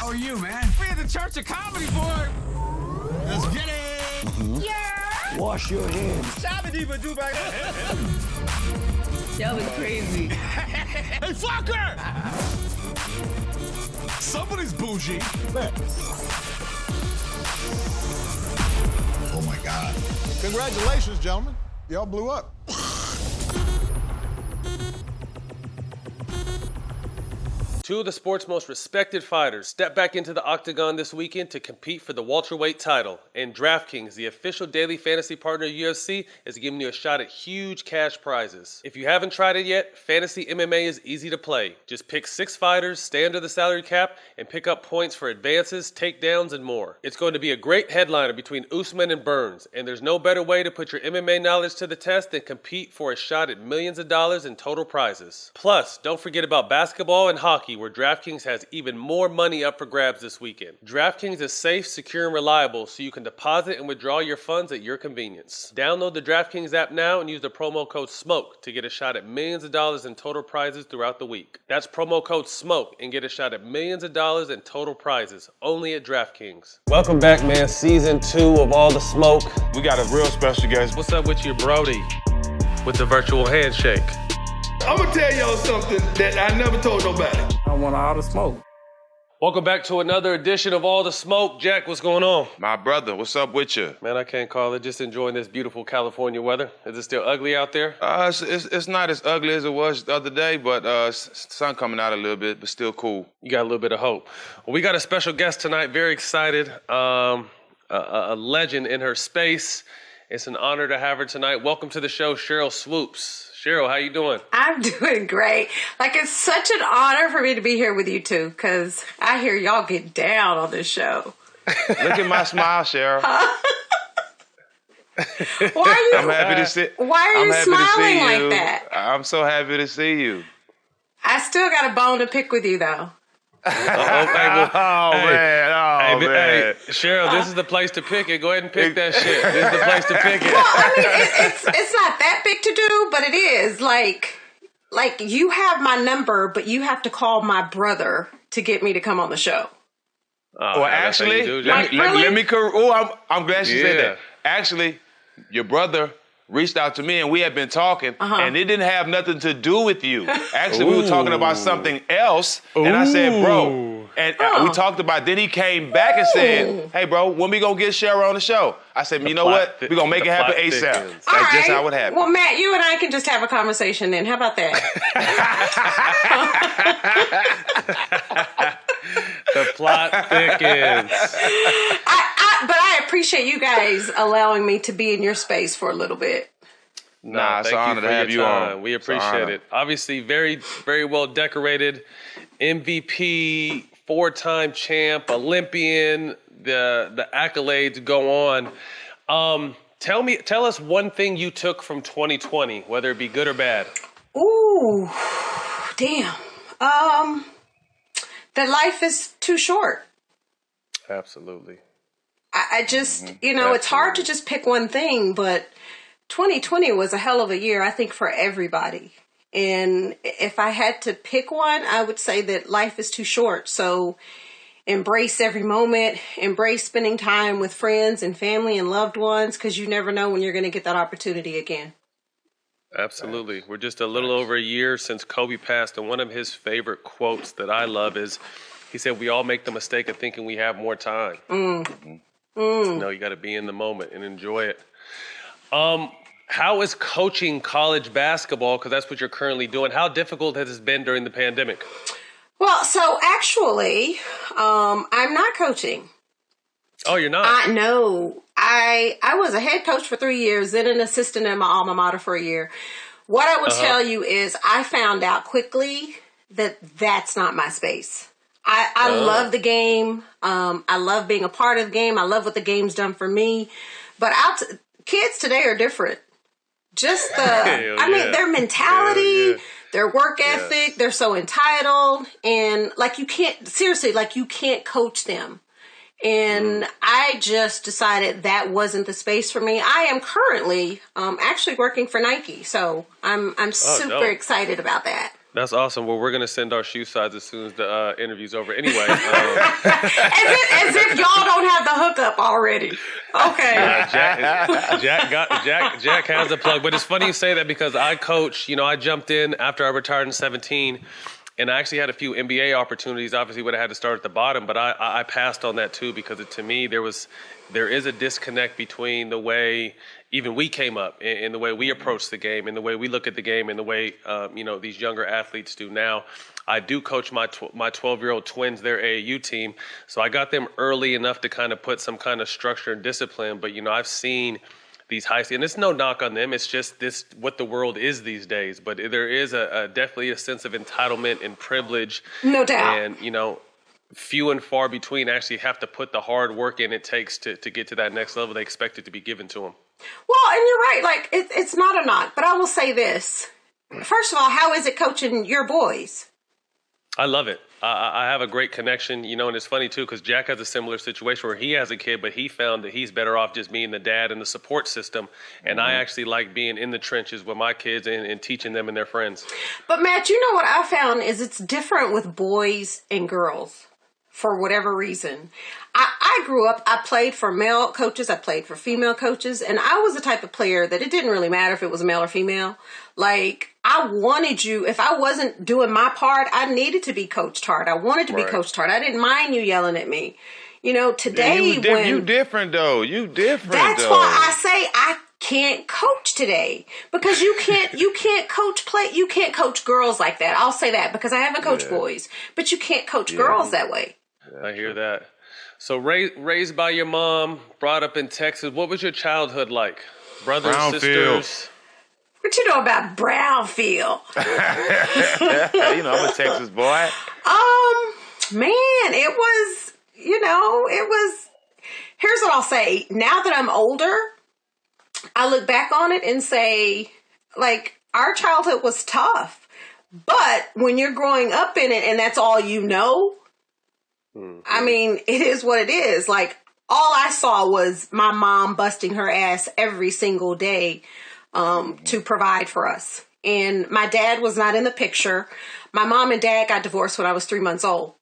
How are you, man? We in the Church of Comedy, boy. Let's get it. Yeah. Wash your hands. Shabba-dibba do back. That was crazy. Hey, fucker! Somebody's bougie. Oh, my God. Congratulations, gentlemen. Y'all blew up. Two of the sport's most respected fighters step back into the octagon this weekend to compete for the welterweight title. And DraftKings, the official daily fantasy partner of UFC, is giving you a shot at huge cash prizes. If you haven't tried it yet, Fantasy MMA is easy to play. Just pick 6 fighters, stay under the salary cap, and pick up points for advances, takedowns, and more. It's going to be a great headliner between Usman and Burns, and there's no better way to put your MMA knowledge to the test than compete for a shot at millions of dollars in total prizes. Plus, don't forget about basketball and hockey, where DraftKings has even more money up for grabs this weekend. DraftKings is safe, secure, and reliable, so you can deposit and withdraw your funds at your convenience. Download the DraftKings app now and use the promo code SMOKE to get a shot at millions of dollars in total prizes throughout the week. That's promo code SMOKE and get a shot at millions of dollars in total prizes, only at DraftKings. Welcome back, man. Season 2 of All the Smoke. We got a real special guest. What's up with you, Brody? With the virtual handshake. I'm gonna tell y'all something that I never told nobody. I want all the smoke. Welcome back to another edition of All the Smoke. Jack, what's going on? My brother, what's up with you? Man, I can't call it. Just enjoying this beautiful California weather. Is it still ugly out there? It's not as ugly as it was the other day, but sun coming out a little bit, but still cool. You got a little bit of hope. Well, we got a special guest tonight. Very excited. A legend in her space. It's an honor to have her tonight. Welcome to the show, Sheryl Swoopes. Cheryl, how you doing? I'm doing great. Like, it's such an honor for me to be here with you two, because I hear y'all get down on this show. Look at my smile, Cheryl. Why are you? I'm happy to see. Why are you smiling like that? I'm so happy to see you. I still got a bone to pick with you, though. Man. Cheryl, this is the place to pick it. Go ahead and pick that shit. This is the place to pick it. Well, I mean, it's not that big to do, but it is. Like you have my number, but you have to call my brother to get me to come on the show. Well, actually, let me. I'm glad she said that. Actually, your brother reached out to me and we had been talking and it didn't have nothing to do with you. Actually, we were talking about something else and I said, bro, and we talked about, then he came back and said, hey, bro, when we gonna get Cheryl on the show? I said, you know what? We're gonna make it happen ASAP. That's just how it happened. Well, Matt, you and I can just have a conversation then. How about that? The plot thickens. But I appreciate you guys allowing me to be in your space for a little bit. Nah, it's an honor to have you on. We appreciate it. Obviously, very, very well decorated. MVP, 4-time champ, Olympian. The accolades go on. Tell us one thing you took from 2020, whether it be good or bad. Ooh, damn. That life is too short. Absolutely. I just, it's hard to just pick one thing, but 2020 was a hell of a year, I think, for everybody. And if I had to pick one, I would say that life is too short. So embrace every moment, embrace spending time with friends and family and loved ones, because you never know when you're going to get that opportunity again. Absolutely. We're just a little over a year since Kobe passed, and one of his favorite quotes that I love is, he said, we all make the mistake of thinking we have more time. No, you got to be in the moment and enjoy it. How is coaching college basketball, because that's what you're currently doing, how difficult has it been during the pandemic? Well, so actually, I'm not coaching. Oh, you're not? No. I was a head coach for 3 years, then an assistant at my alma mater for a year. What I would tell you is I found out quickly that that's not my space. I love the game. I love being a part of the game. I love what the game's done for me. But kids today are different. Just their mentality, their work ethic, they're so entitled. And you can't coach them. And I just decided that wasn't the space for me. I am currently actually working for Nike. So I'm super excited about that. That's awesome. Well, we're going to send our shoe size as soon as the interview's over. Anyway. As if y'all don't have the hookup already. Okay. Jack has a plug. But it's funny you say that because I coach, I jumped in after I retired in 2017. And I actually had a few NBA opportunities. Obviously, would have had to start at the bottom, but I passed on that too because to me there is a disconnect between the way even we came up and the way we approach the game and the way we look at the game and the way these younger athletes do now. I do coach my 12-year-old twins, their AAU team, so I got them early enough to kind of put some kind of structure and discipline. But I've seen these high school, and it's no knock on them. It's just this what the world is these days. But there is definitely a sense of entitlement and privilege. No doubt. And few and far between actually have to put the hard work in it takes to get to that next level. They expect it to be given to them. Well, and you're right. Like it's not a knock, but I will say this. First of all, how is it coaching your boys? I love it. I have a great connection, and it's funny, too, because Jack has a similar situation where he has a kid, but he found that he's better off just being the dad and the support system. And I actually like being in the trenches with my kids and teaching them and their friends. But, Matt, what I found is it's different with boys and girls for whatever reason. I grew up, I played for male coaches, I played for female coaches, and I was the type of player that it didn't really matter if it was male or female. Like, I wanted you, if I wasn't doing my part, I needed to be coached hard. I wanted to be coached hard. I didn't mind you yelling at me. Today you different though. You different. That's why I say I can't coach today because you can't coach girls like that. I'll say that because I haven't coached boys, but you can't coach girls that way. I hear that. So raised by your mom, brought up in Texas. What was your childhood like? Brothers, sisters? What you know about Brownfield? I'm a Texas boy. Man, it was, here's what I'll say. Now that I'm older, I look back on it and say, like, our childhood was tough. But when you're growing up in it and that's all you know, I mean, it is what it is. Like, all I saw was my mom busting her ass every single day to provide for us. And my dad was not in the picture. My mom and dad got divorced when I was 3 months old.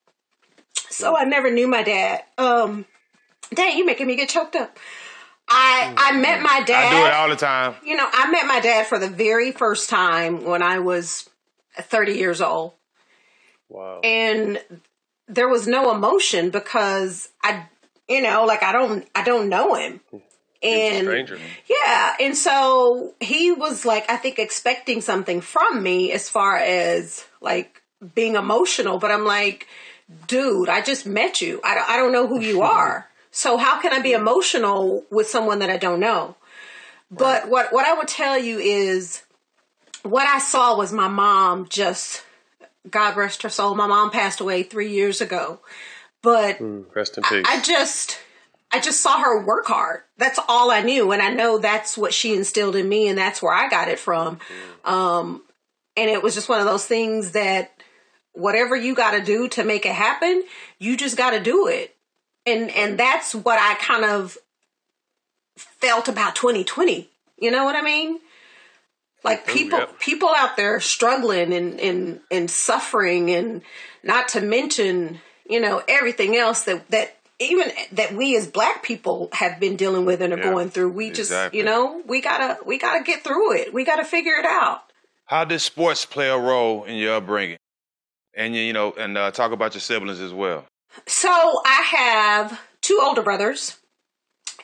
So I never knew my dad. Dang, you making me get choked up. I met my dad. I do it all the time. I met my dad for the very first time when I was 30 years old. Wow. And there was no emotion because I don't know him. And a stranger. Yeah. And so he was like, I think expecting something from me as far as like being emotional, but I'm like, dude, I just met you. I don't know who you are. So how can I be emotional with someone that I don't know? But what I would tell you is what I saw was my mom just, God rest her soul. My mom passed away 3 years ago, but rest in peace. I just saw her work hard. That's all I knew. And I know that's what she instilled in me. And that's where I got it from. And it was just one of those things that whatever you got to do to make it happen, you just got to do it. And that's what I kind of felt about 2020. You know what I mean? Like people out there struggling and suffering, and not to mention, everything else that even that we as Black people have been dealing with and are going through. We just, we gotta get through it. We gotta figure it out. How did sports play a role in your upbringing? And talk about your siblings as well. So I have 2 older brothers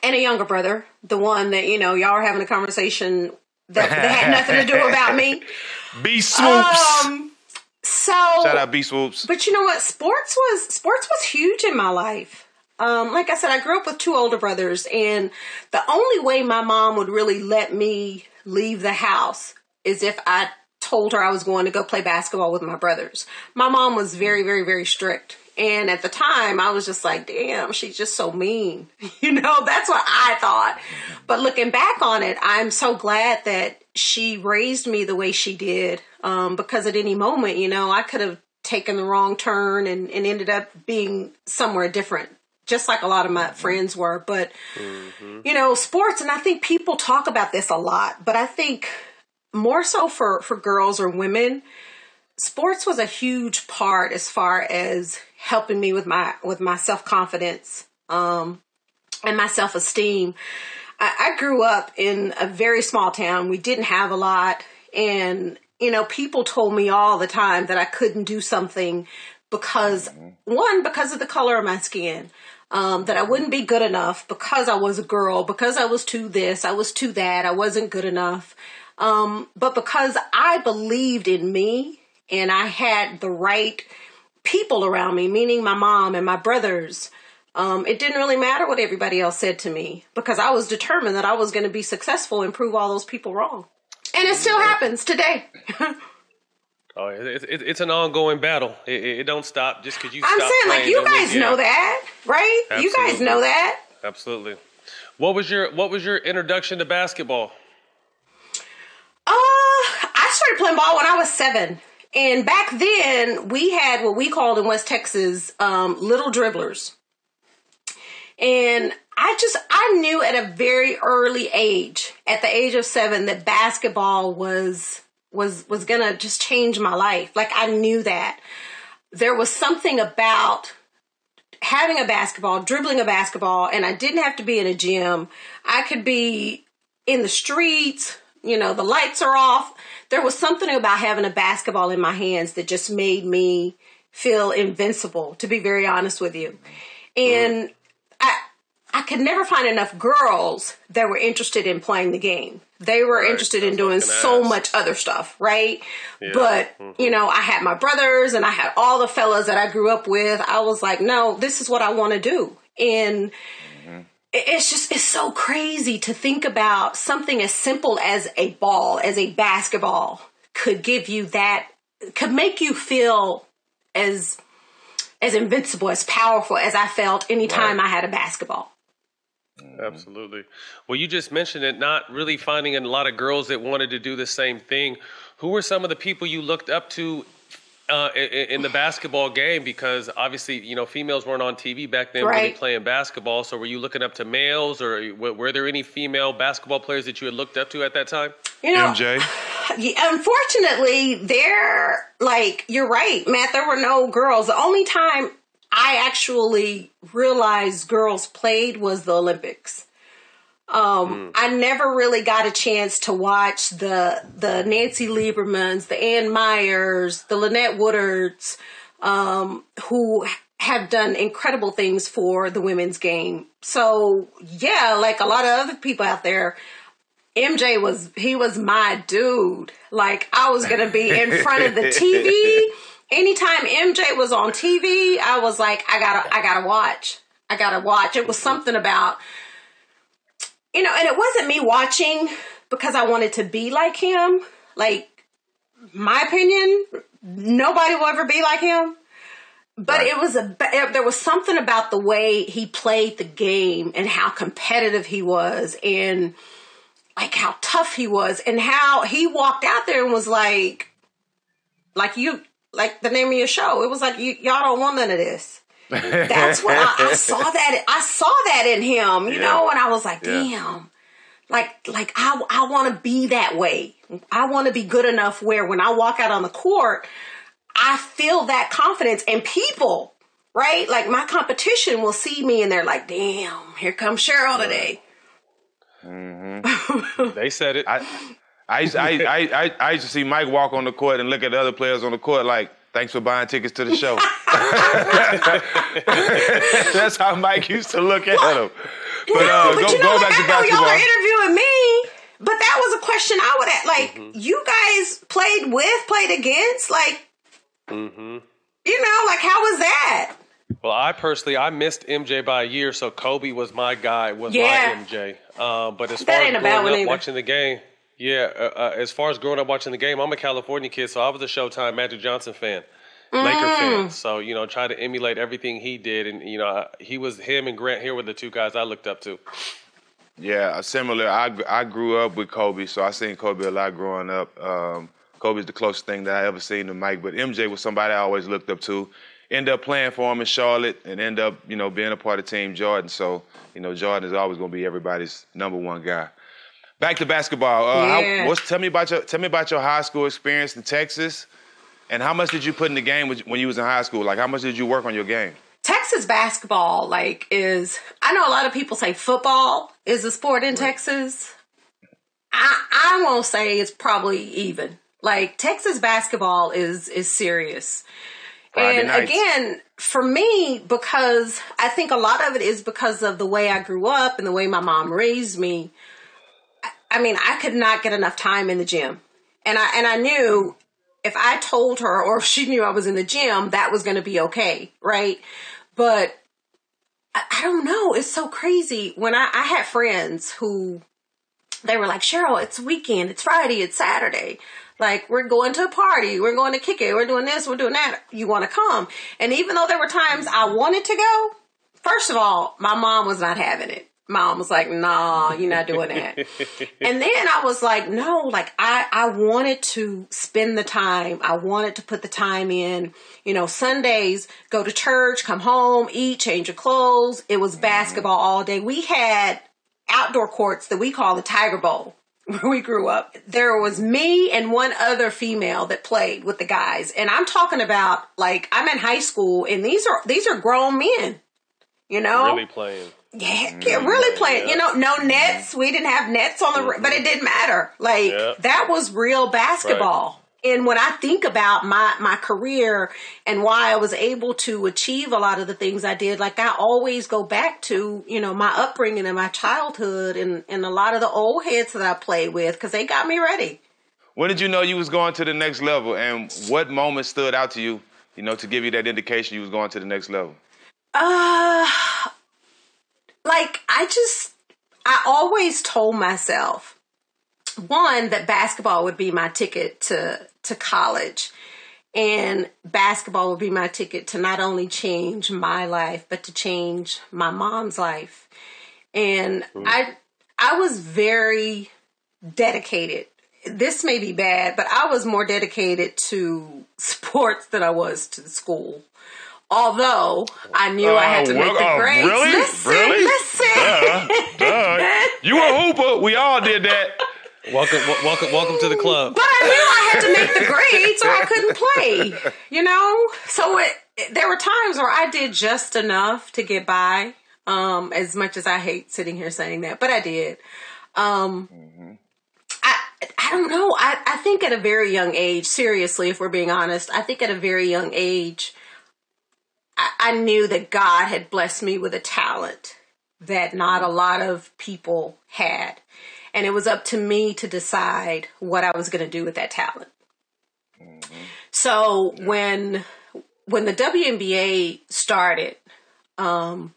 and a younger brother. The one that, y'all are having a conversation that had nothing to do about me. B Swoops. So shout out B Swoops. But you know what? Sports was huge in my life. Like I said, I grew up with 2 older brothers, and the only way my mom would really let me leave the house is if I told her I was going to go play basketball with my brothers. My mom was very, very, very strict. And at the time, I was just like, damn, she's just so mean. That's what I thought. But looking back on it, I'm so glad that she raised me the way she did. Because at any moment, I could have taken the wrong turn and ended up being somewhere different, just like a lot of my friends were. But, sports, and I think people talk about this a lot, but I think more so for girls or women, sports was a huge part as far as helping me with my self-confidence and my self-esteem. I grew up in a very small town. We didn't have a lot. And, people told me all the time that I couldn't do something because of the color of my skin, that I wouldn't be good enough because I was a girl, because I was too this, I was too that, I wasn't good enough. But because I believed in me and I had the right people around me, meaning my mom and my brothers, it didn't really matter what everybody else said to me because I was determined that I was going to be successful and prove all those people wrong. And it still happens today. Oh, it's an ongoing battle. It don't stop just because you stop I'm saying, playing. like, you guys know that, right? Absolutely. You guys know that. Absolutely. What was your introduction to basketball? I started playing ball when I was 7. And back then, we had what we called in West Texas, little dribblers. And I knew at a very early age, at the age of 7, that basketball was gonna just change my life. Like, I knew that. There was something about having a basketball, dribbling a basketball, and I didn't have to be in a gym. I could be in the streets, the lights are off. There was something about having a basketball in my hands that just made me feel invincible, to be very honest with you. And I could never find enough girls that were interested in playing the game. They were interested in doing so much other stuff, right? Yeah. But, I had my brothers and I had all the fellas that I grew up with. I was like, no, this is what I want to do. And it's so crazy to think about something as simple as a ball, as a basketball, could give you that, could make you feel as invincible, as powerful as I felt anytime I had a basketball. Absolutely. Well, you just mentioned it, not really finding a lot of girls that wanted to do the same thing. Who were some of the people you looked up to in the basketball game? Because obviously, females weren't on TV back then really playing basketball. So were you looking up to males, or were there any female basketball players that you had looked up to at that time? MJ? Unfortunately, you're right, Matt, there were no girls. The only time I actually realized girls played was the Olympics. I never really got a chance to watch the Nancy Liebermans, the Ann Myers, the Lynette Woodards, who have done incredible things for the women's game. So, yeah, like a lot of other people out there, MJ was my dude. Like, I was going to be in front of the TV. Anytime MJ was on TV, I was like, I gotta watch. I gotta watch. It was something about, and it wasn't me watching because I wanted to be like him. Like, my opinion, nobody will ever be like him. But there was something about the way he played the game and how competitive he was and like how tough he was and how he walked out there and was like the name of your show. It was like, y'all don't want none of this. That's what I saw that. I saw that in him, and I was like, damn, like I want to be that way. I want to be good enough where when I walk out on the court, I feel that confidence, and people, right? Like my competition will see me and they're like, damn, here comes Cheryl today. Mm-hmm. They said it. I used to see Mike walk on the court and look at the other players on the court like, thanks for buying tickets to the show. That's how Mike used to look at him. But go back to basketball. Y'all are interviewing me, but that was a question I would ask. Like, you guys played against, like, like, how was that? Well, I missed MJ by a year, so Kobe was my guy, my MJ. But as far as growing up watching the game, as far as growing up watching the game, I'm a California kid, so I was a Showtime Magic Johnson fan, Laker fan. So, try to emulate everything he did. And, him and Grant here were the two guys I looked up to. Yeah, similar. I grew up with Kobe, so I seen Kobe a lot growing up. Kobe's the closest thing that I ever seen to Mike, but MJ was somebody I always looked up to. Ended up playing for him in Charlotte and end up, being a part of Team Jordan. So, Jordan is always going to be everybody's number one guy. Back to basketball. Tell me about your high school experience in Texas, And how much did you put in the game when you was in high school? Like, how much did you work on your game? Texas basketball, I know a lot of people say football is a sport in Texas. I won't say it's probably even. Like, Texas basketball is serious. Friday and nights. Again, for me, because I think a lot of it is because of the way I grew up and the way my mom raised me. I mean, I could not get enough time in the gym. And I knew if I told her or if she knew I was in the gym, that was going to be okay, right? But I don't know. It's so crazy. When I had friends who, they were like, Cheryl, it's weekend, it's Friday, it's Saturday. Like, we're going to a party, we're going to kick it, we're doing this, we're doing that. You want to come? And even though there were times I wanted to go, first of all, my mom was not having it. Mom was like, nah, you're not doing that. And then I was like, no, like I wanted to spend the time. I wanted to put the time in, Sundays, go to church, come home, eat, change your clothes. It was basketball all day. We had outdoor courts that we call the Tiger Bowl where we grew up. There was me and one other female that played with the guys. And I'm talking about, like, I'm in high school and these are grown men, Really playing. Yeah, really playing. Yeah. No nets. We didn't have nets on the, but it didn't matter. Like, that was real basketball. Right. And when I think about my career and why I was able to achieve a lot of the things I did, like, I always go back to, my upbringing and my childhood and a lot of the old heads that I played with, because they got me ready. When did you know you was going to the next level, and what moment stood out to you, to give you that indication you was going to the next level? I always told myself, one, that basketball would be my ticket to college, and basketball would be my ticket to not only change my life, but to change my mom's life. And I was very dedicated. This may be bad, but I was more dedicated to sports than I was to school. Although I knew I had to make the grades. Really? Listen. You a hooper. We all did that. Welcome to the club. But I knew I had to make the grades or I couldn't play, So there were times where I did just enough to get by, as much as I hate sitting here saying that. But I did. I don't know. I think at a very young age, seriously, if we're being honest, I think at a very young age, I knew that God had blessed me with a talent that not a lot of people had. And it was up to me to decide what I was going to do with that talent. Mm-hmm. So when the WNBA started, I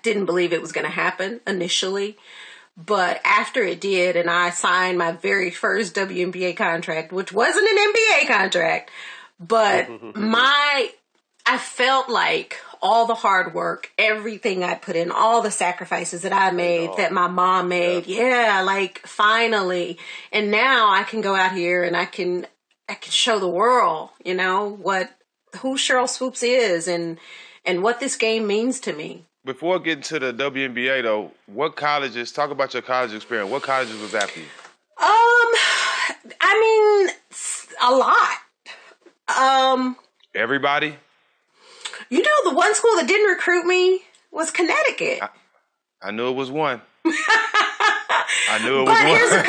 didn't believe it was going to happen initially. But after it did, and I signed my very first WNBA contract, which wasn't an NBA contract, but I felt like all the hard work, everything I put in, all the sacrifices that I made, that my mom made. Yeah, like, finally. And now I can go out here and I can show the world, who Sheryl Swoopes is and what this game means to me. Before getting to the WNBA, though, talk about your college experience. What colleges was after you? A lot. Everybody? The one school that didn't recruit me was Connecticut. I knew it was one. But here's the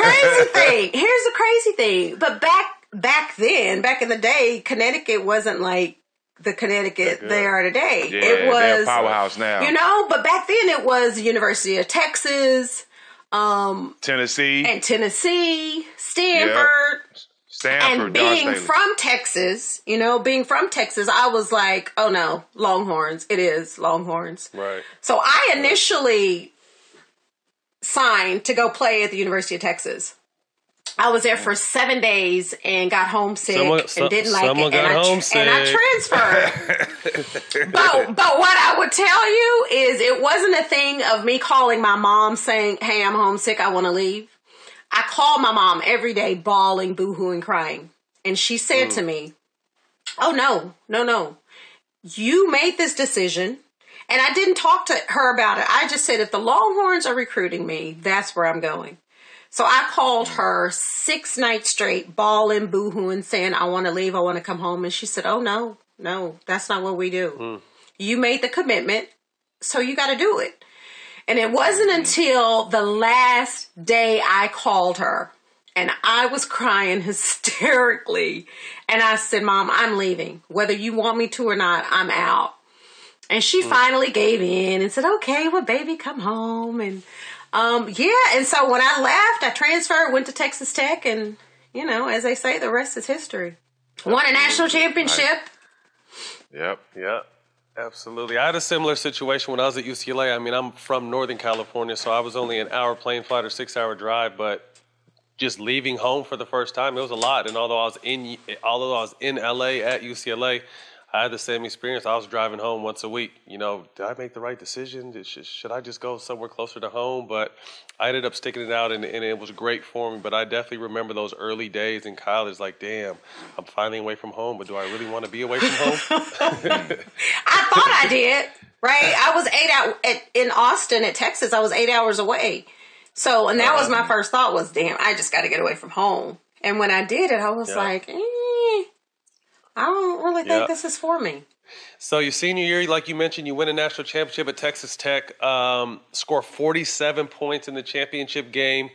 crazy thing. But back then, back in the day, Connecticut wasn't like the Connecticut they are today. Yeah, it was they're a powerhouse now. But back then it was the University of Texas, Tennessee, Stanford. Yep. Stanford, and being from Texas, I was like, oh no, Longhorns. It is Longhorns. Right. So I initially signed to go play at the University of Texas. I was there for 7 days and got homesick and didn't like it. And I transferred. but what I would tell you is it wasn't a thing of me calling my mom saying, hey, I'm homesick, I want to leave. I called my mom every day bawling, boo-hooing, crying. And she said to me, oh, no. You made this decision. And I didn't talk to her about it. I just said, if the Longhorns are recruiting me, that's where I'm going. So I called her 6 nights straight, bawling, boo-hooing, saying, I want to leave, I want to come home. And she said, oh, no, that's not what we do. You made the commitment, so you got to do it. And it wasn't until the last day I called her, and I was crying hysterically. And I said, Mom, I'm leaving. Whether you want me to or not, I'm out. And she finally gave in and said, okay, well, baby, come home. And and so when I left, I transferred, went to Texas Tech, and, as they say, the rest is history. Won a national championship. Yep. Absolutely. I had a similar situation when I was at UCLA. I mean, I'm from Northern California, so I was only an hour plane flight or 6-hour drive, but just leaving home for the first time, it was a lot. And although I was in LA at UCLA, I had the same experience. I was driving home once a week. Did I make the right decision? Should I just go somewhere closer to home? But I ended up sticking it out, and it was great for me. But I definitely remember those early days in college, like, damn, I'm finally away from home, but do I really want to be away from home? I thought I did, right? I was 8 hours in Austin at Texas. I was 8 hours away. So, and that was my first thought was, damn, I just got to get away from home. And when I did it, I was like, I don't really think this is for me. So your senior year, like you mentioned, you win a national championship at Texas Tech, score 47 points in the championship game,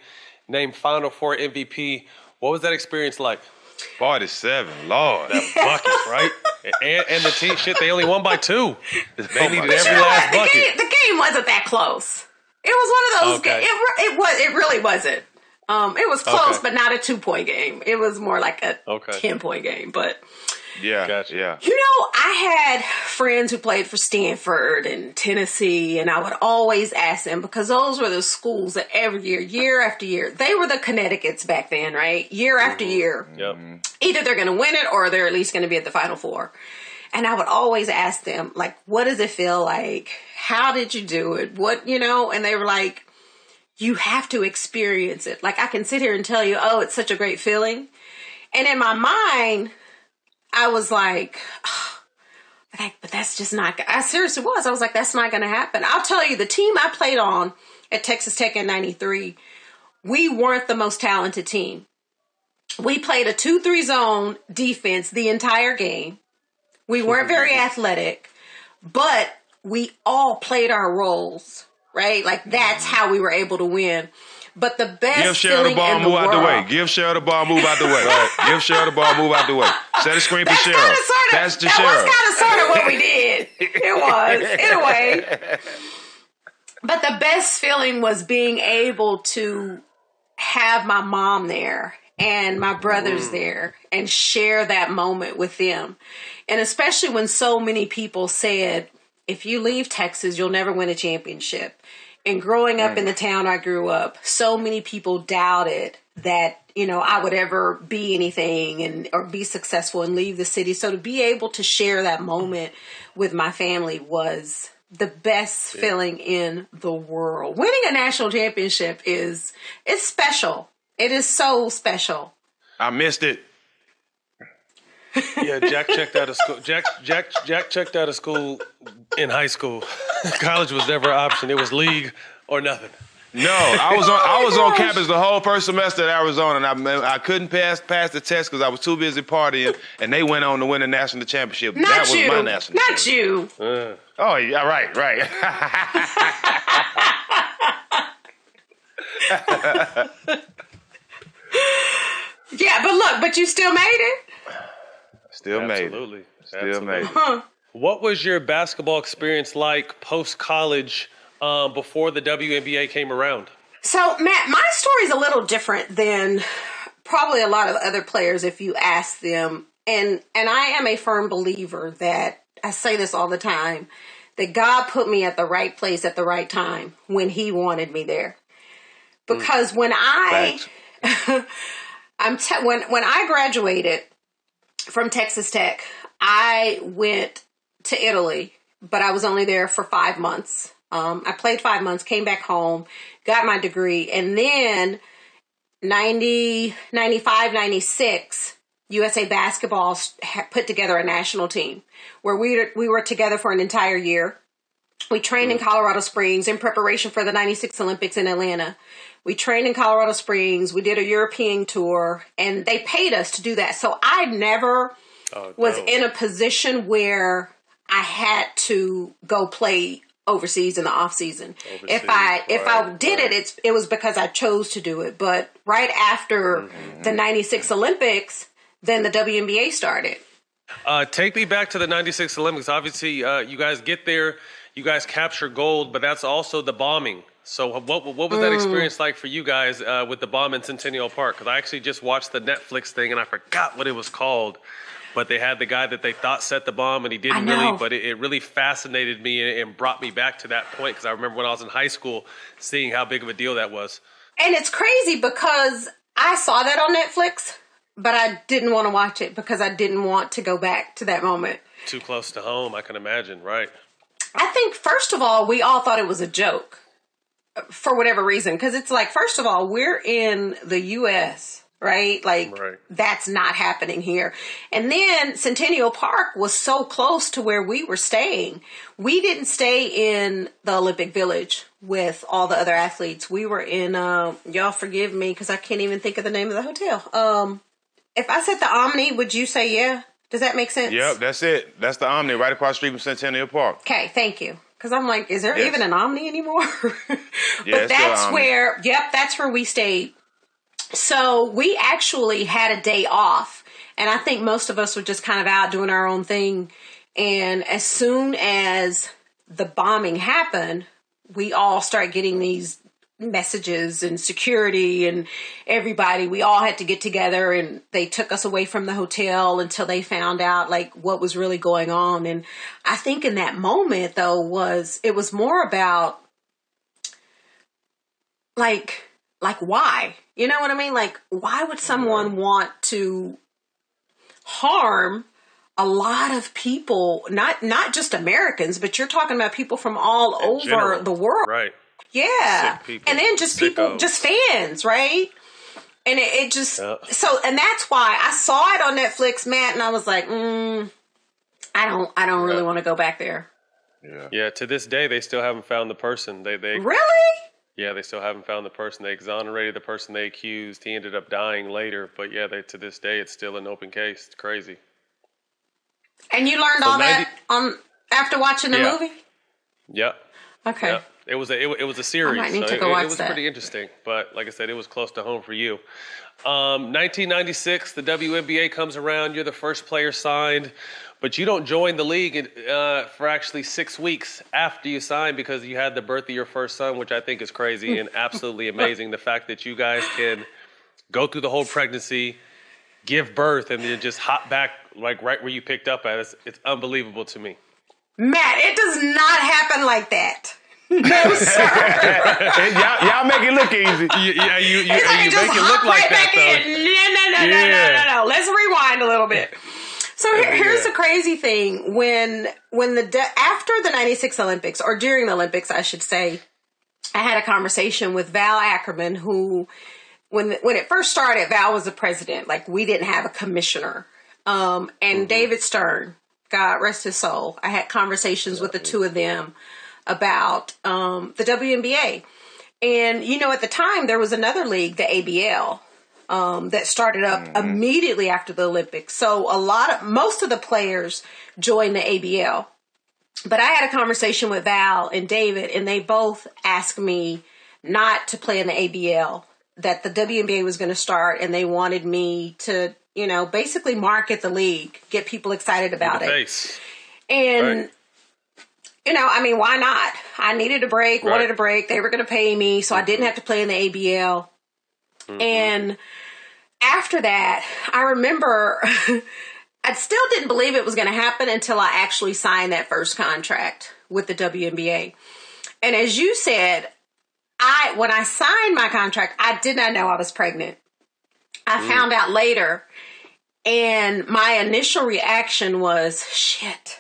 named Final Four MVP. What was that experience like? 47, Lord. That buckets, right? And the team, they only won by 2. They needed every last bucket. The game wasn't that close. It was one of those games. It really wasn't. It was close, but not a 2-point game. It was more like a 10-point game, but... Yeah, gotcha. Yeah. I had friends who played for Stanford and Tennessee, and I would always ask them, because those were the schools that every year after year, they were the Connecticut's back then, right? Year after year. Yep. Either they're going to win it or they're at least going to be at the Final Four. And I would always ask them, like, what does it feel like? How did you do it? And they were like, you have to experience it. Like, I can sit here and tell you, oh, it's such a great feeling. And in my mind, I was like, but that's just not, I seriously was. I was like, that's not going to happen. I'll tell you, the team I played on at Texas Tech in 93, we weren't the most talented team. We played a 2-3 zone defense the entire game. We weren't very athletic, but we all played our roles, right? Like, that's how we were able to win. But the best feeling in the world. Give Cheryl the ball, move out the way. Right. Give Cheryl the ball, move out the way. Set a screen for Cheryl. That's the Cheryl. That was kind of sort of what we did. It was, in a way. But the best feeling was being able to have my mom there and my brothers there and share that moment with them. And especially when so many people said, if you leave Texas, you'll never win a championship. And growing up in the town I grew up, so many people doubted that, I would ever be anything or be successful and leave the city. So to be able to share that moment with my family was the best feeling in the world. Winning a national championship it's special. It is so special. I missed it. Yeah, Jack checked out of school. Jack checked out of school in high school. College was never an option. It was league or nothing. No, I was on campus the whole first semester at Arizona, and I couldn't pass the test because I was too busy partying, and they went on to win the national championship. Not that you. was my national championship. Not you. Oh, yeah, right. Yeah, but you still made it. Still made it. What was your basketball experience like post-college before the WNBA came around? So, Matt, my story is a little different than probably a lot of other players if you ask them. And I am a firm believer that, I say this all the time, that God put me at the right place at the right time when he wanted me there. Because when I graduated from Texas Tech, I went to Italy, but I was only there for 5 months. I played 5 months, came back home, got my degree, and then 95, 96, USA Basketball put together a national team where we were together for an entire year. We trained in Colorado Springs in preparation for the 96 Olympics in Atlanta. We trained in Colorado Springs. We did a European tour, and they paid us to do that. So I never was in a position where I had to go play overseas in the off season. If I did it, it was because I chose to do it. But right after the 96 Olympics, then the WNBA started. Take me back to the 96 Olympics. Obviously, you guys get there, you guys capture gold, but that's also the bombing. So what was that experience like for you guys with the bomb in Centennial Park? Because I actually just watched the Netflix thing and I forgot what it was called. But they had the guy that they thought set the bomb and he didn't really. But it really fascinated me and brought me back to that point because I remember when I was in high school seeing how big of a deal that was. And it's crazy because I saw that on Netflix, but I didn't want to watch it because I didn't want to go back to that moment. Too close to home, I can imagine, right? I think, first of all, we all thought it was a joke for whatever reason. Because it's like, first of all, we're in the U.S., right? Like, that's not happening here. And then Centennial Park was so close to where we were staying. We didn't stay in the Olympic Village with all the other athletes. We were in, y'all forgive me because I can't even think of the name of the hotel. If I said the Omni, would you say yeah? Does that make sense? Yep, that's it. That's the Omni right across the street from Centennial Park. Okay, thank you. Because I'm like, is there even an Omni anymore? But that's where we stayed. So we actually had a day off. And I think most of us were just kind of out doing our own thing. And as soon as the bombing happened, we all started getting these messages and security and everybody. We all had to get together and they took us away from the hotel until they found out like what was really going on. And I think in that moment though it was more about like why? You know what I mean? Like why would someone want to harm a lot of people, not just Americans, but you're talking about people from all over the world. Right. Yeah. And then just people, just fans, right? And it just, so, and that's why I saw it on Netflix, Matt, and I was like, I don't really want to go back there. Yeah. To this day, they still haven't found the person. They Really? Yeah, they still haven't found the person. They exonerated the person they accused. He ended up dying later. But yeah, to this day, it's still an open case. It's crazy. And you learned all that after watching the movie? Yep. Okay. Yep. It was a series. I might need to go watch it was that. pretty interesting. But like I said, it was close to home for you. 1996, the WNBA comes around. You're the first player signed. But you don't join the league for actually 6 weeks after you sign because you had the birth of your first son, which I think is crazy and absolutely amazing. The fact that you guys can go through the whole pregnancy, give birth, and then just hop back like right where you picked up at. It's unbelievable to me. Matt, it does not happen like that. No, sir. y'all make it look easy. Yeah, you make it look like that, though. No. Let's rewind a little bit. So here's the crazy thing. When after the 96 Olympics, or during the Olympics, I should say, I had a conversation with Val Ackerman, who, when it first started, Val was the president. Like, we didn't have a commissioner. And David Stern, God rest his soul. I had conversations with the two of them about the WNBA. And, at the time, there was another league, the ABL, that started up immediately after the Olympics. So most of the players joined the ABL. But I had a conversation with Val and David, and they both asked me not to play in the ABL, that the WNBA was going to start, and they wanted me to, basically market the league, get people excited about it. And, why not? I needed a break, wanted a break. They were going to pay me, so I didn't have to play in the ABL. And after that, I remember I still didn't believe it was going to happen until I actually signed that first contract with the WNBA. And as you said, when I signed my contract, I did not know I was pregnant. I found out later, and my initial reaction was, shit.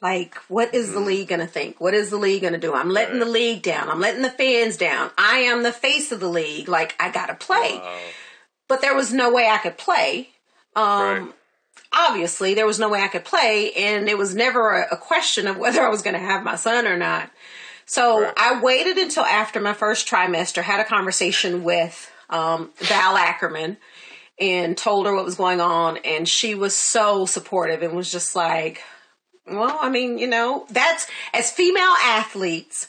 Like, what is the league going to think? What is the league going to do? I'm letting the league down. I'm letting the fans down. I am the face of the league. Like, I got to play. Wow. But there was no way I could play. obviously there was no way I could play, and it was never a question of whether I was going to have my son or not. So I waited until after my first trimester, had a conversation with Val Ackerman, and told her what was going on, and she was so supportive and was just like, well, I mean, you know, that's, as female athletes,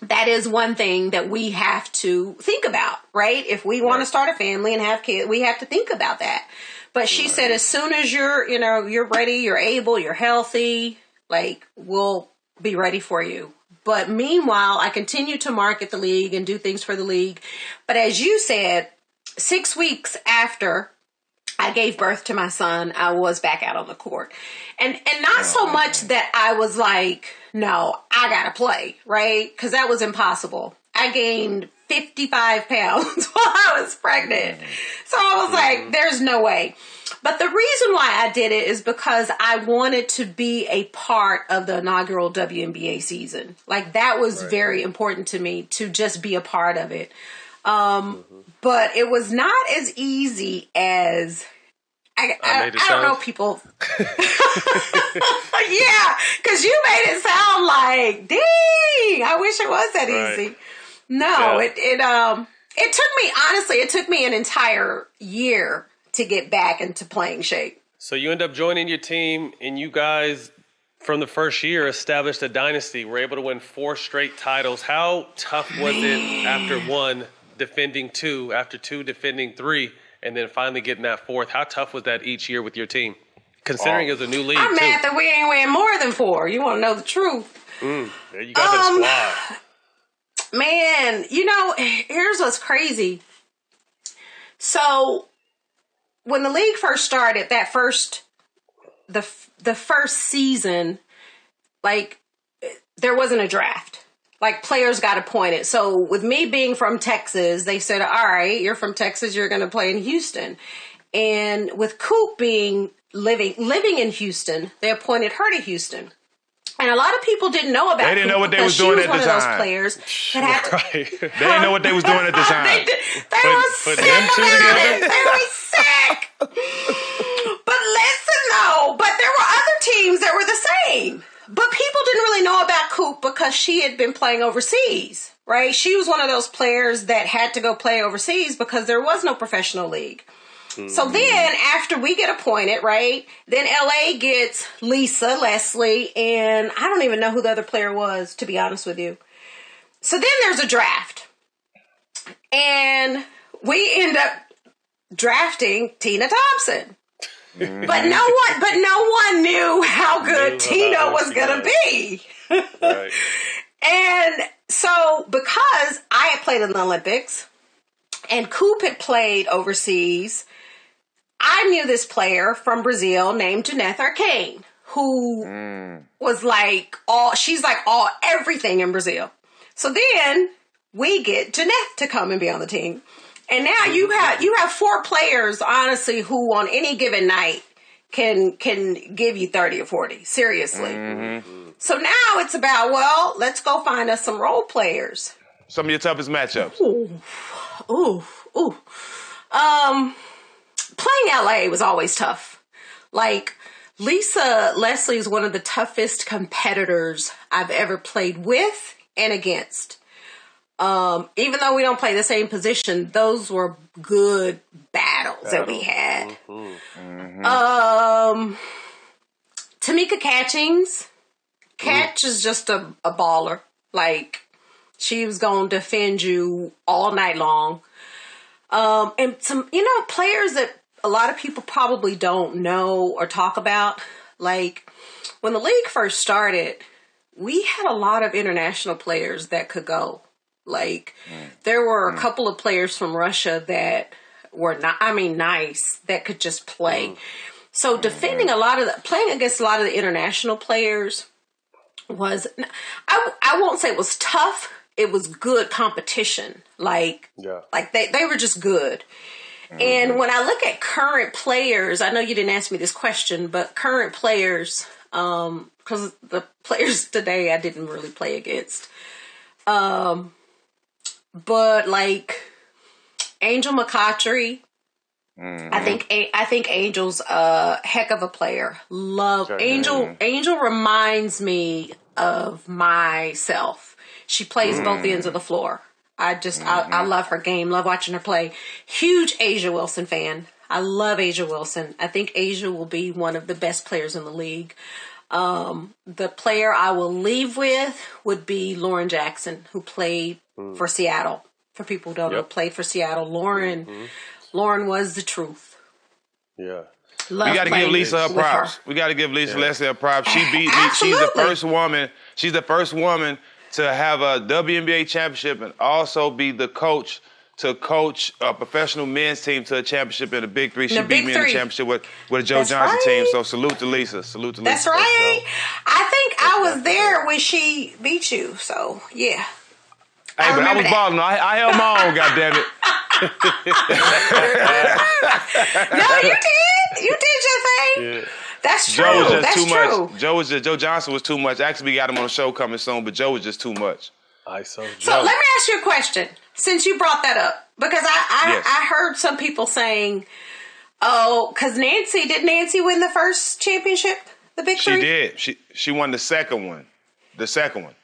that is one thing that we have to think about, right? If we want to start a family and have kids, we have to think about that. But she said, as soon as you're ready, you're able, you're healthy, like, we'll be ready for you. But meanwhile, I continue to market the league and do things for the league. But as you said, 6 weeks after I gave birth to my son, I was back out on the court. And not so much that I was like, no, I got to play, right? Because that was impossible. I gained 55 pounds while I was pregnant. So I was like, there's no way. But the reason why I did it is because I wanted to be a part of the inaugural WNBA season. Like, that was very important to me, to just be a part of it. But it was not as easy as I don't know, people. Yeah, because you made it sound like, dang, I wish it was that easy. No, it took me, honestly, it took me an entire year to get back into playing shape. So you end up joining your team, and you guys, from the first year, established a dynasty. Were able to win 4 straight titles. How tough was it after 1 defending 2, after 2 defending 3, and then finally getting that 4th? How tough was that each year with your team? Considering it was a new league, I'm mad that we ain't win more than 4. You want to know the truth? There you got that squad. Man, you know, here's what's crazy. So when the league first started, the first season, like, there wasn't a draft. Like, players got appointed. So with me being from Texas, they said, all right, you're from Texas, you're going to play in Houston. And with Coop living in Houston, they appointed her to Houston. And a lot of people didn't know about They didn't know what they was doing at the time. She was one of those players that had to, They didn't know what they was doing at the time. They were sick about it. They were sick. But listen, though, but there were other teams that were the same. But people didn't really know about Coop because she had been playing overseas, right? She was one of those players that had to go play overseas because there was no professional league. So then after we get appointed, right, then LA gets Lisa, Leslie, and I don't even know who the other player was, to be honest with you. So then there's a draft. And we end up drafting Tina Thompson. But no one knew how good Tina was going to be. Right. And so because I had played in the Olympics and Coop had played overseas, I knew this player from Brazil named Janeth Arcane, who was like everything in Brazil. So then we get Janeth to come and be on the team. And now you have 4 players, honestly, who on any given night can give you 30 or 40. Seriously. So now it's about, well, let's go find us some role players. Some of your toughest matchups. Playing LA was always tough. Like, Lisa Leslie is one of the toughest competitors I've ever played with and against. Even though we don't play the same position, those were good battles that we had. Tamika Catchings. Catch is just a baller. Like, she was going to defend you all night long. And some, players that a lot of people probably don't know or talk about. Like, when the league first started, we had a lot of international players that could go. Like, there were a couple of players from Russia that were nice, that could just play. So playing against a lot of the international players was, I won't say it was tough. It was good competition. Like they were just good. And when I look at current players, I know you didn't ask me this question, but current players, because the players today I didn't really play against. But like Angel McCaughtry, I think Angel's a heck of a player. Love Angel. Angel reminds me of myself. She plays both ends of the floor. I love her game. Love watching her play. Huge Asia Wilson fan. I love Asia Wilson. I think Asia will be one of the best players in the league. The player I will leave with would be Lauren Jackson, who played for Seattle. For people who don't know, played for Seattle. Lauren was the truth. Yeah. We got to give Lisa her props. We got to give Lisa Leslie her props. She beat me. She's the first woman. She's the first woman to have a WNBA championship and also be the coach to coach a professional men's team to a championship in the Big Three. She beat me in the championship with a Joe Johnson team. So salute to Lisa. Salute to Lisa. That's right. I think I was there when she beat you. So yeah. Hey, but I was balling. I held my own. Goddammit. No, you did. You did your thing. Yeah. That's true. Joe was just That's too true. much. Joe Johnson was too much. Actually, we got him on the show coming soon, but Joe was just too much. So let me ask you a question, since you brought that up, because I heard some people saying, oh, because did Nancy win the first championship, the Big Three? She did. She won the second one. The second one.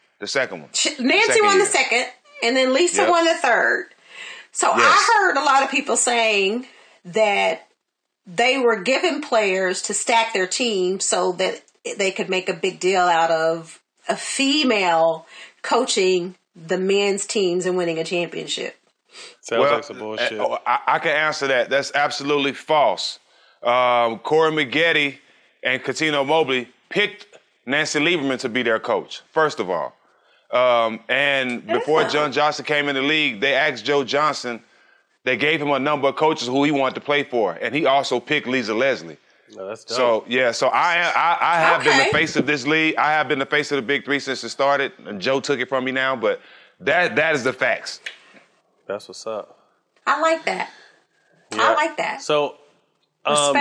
Nancy won the second, and then Lisa won the third. So I heard a lot of people saying that they were giving players to stack their team so that they could make a big deal out of a female coaching the men's teams and winning a championship. Sounds like some bullshit. I can answer that. That's absolutely false. Corey Maggette and Katino Mobley picked Nancy Lieberman to be their coach, first of all. And before John Johnson came in the league, they asked Joe Johnson, they gave him a number of coaches who he wanted to play for, and he also picked Lisa Leslie. No, that's dope. So I have been the face of this league. I have been the face of the Big Three since it started, and Joe took it from me now, but that is the facts. That's what's up. I like that. Yeah. I like that. So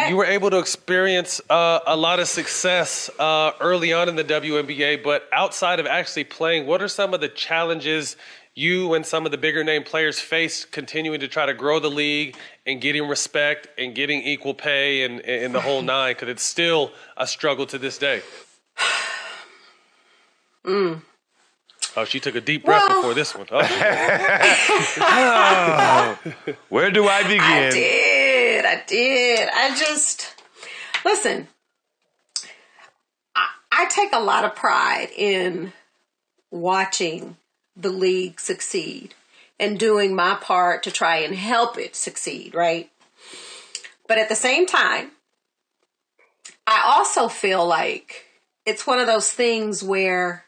you were able to experience a lot of success early on in the WNBA, but outside of actually playing, what are some of the challenges you and some of the bigger name players face continuing to try to grow the league and getting respect and getting equal pay and the whole nine? Because it's still a struggle to this day. Oh, she took a deep breath before this one. Oh. Where do I begin? I did. Listen, I take a lot of pride in watching the league succeed and doing my part to try and help it succeed, right? But at the same time, I also feel like it's one of those things where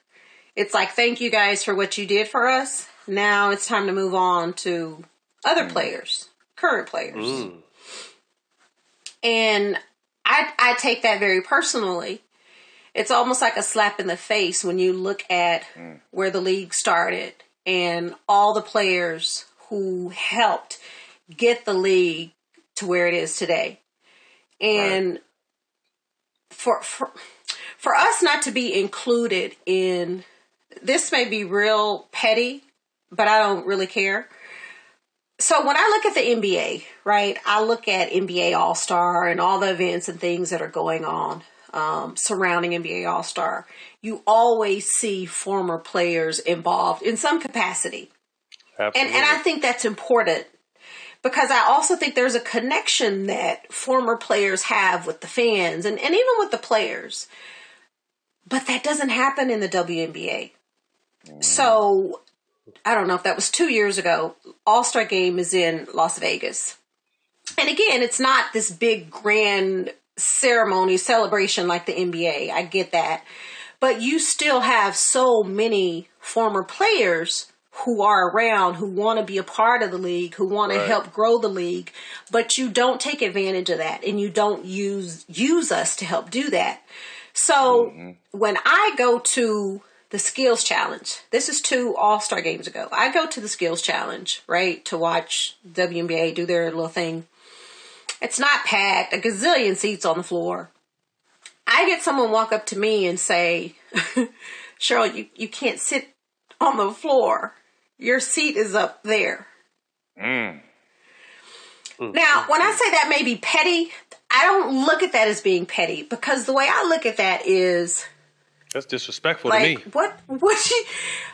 it's like, thank you guys for what you did for us. Now it's time to move on to other players, current players. And I take that very personally. It's almost like a slap in the face when you look at where the league started and all the players who helped get the league to where it is today. And for us not to be included in, this may be real petty, but I don't really care. So when I look at the NBA, right, I look at NBA All-Star and all the events and things that are going on surrounding NBA All-Star. You always see former players involved in some capacity. Absolutely. And I think that's important because I also think there's a connection that former players have with the fans and even with the players. But that doesn't happen in the WNBA. So I don't know if that was 2 years ago. All-Star Game is in Las Vegas. And again, it's not this big grand ceremony celebration like the NBA. I get that. But you still have so many former players who are around, who want to be a part of the league, who want to help grow the league, but you don't take advantage of that and you don't use us to help do that. So when I go to the Skills Challenge, this is 2 All-Star games ago. I go to the Skills Challenge, right, to watch WNBA do their little thing. It's not packed, a gazillion seats on the floor. I get someone walk up to me and say, Cheryl, you can't sit on the floor. Your seat is up there. Now, when I say that may be petty, I don't look at that as being petty, because the way I look at that is that's disrespectful to me. What you?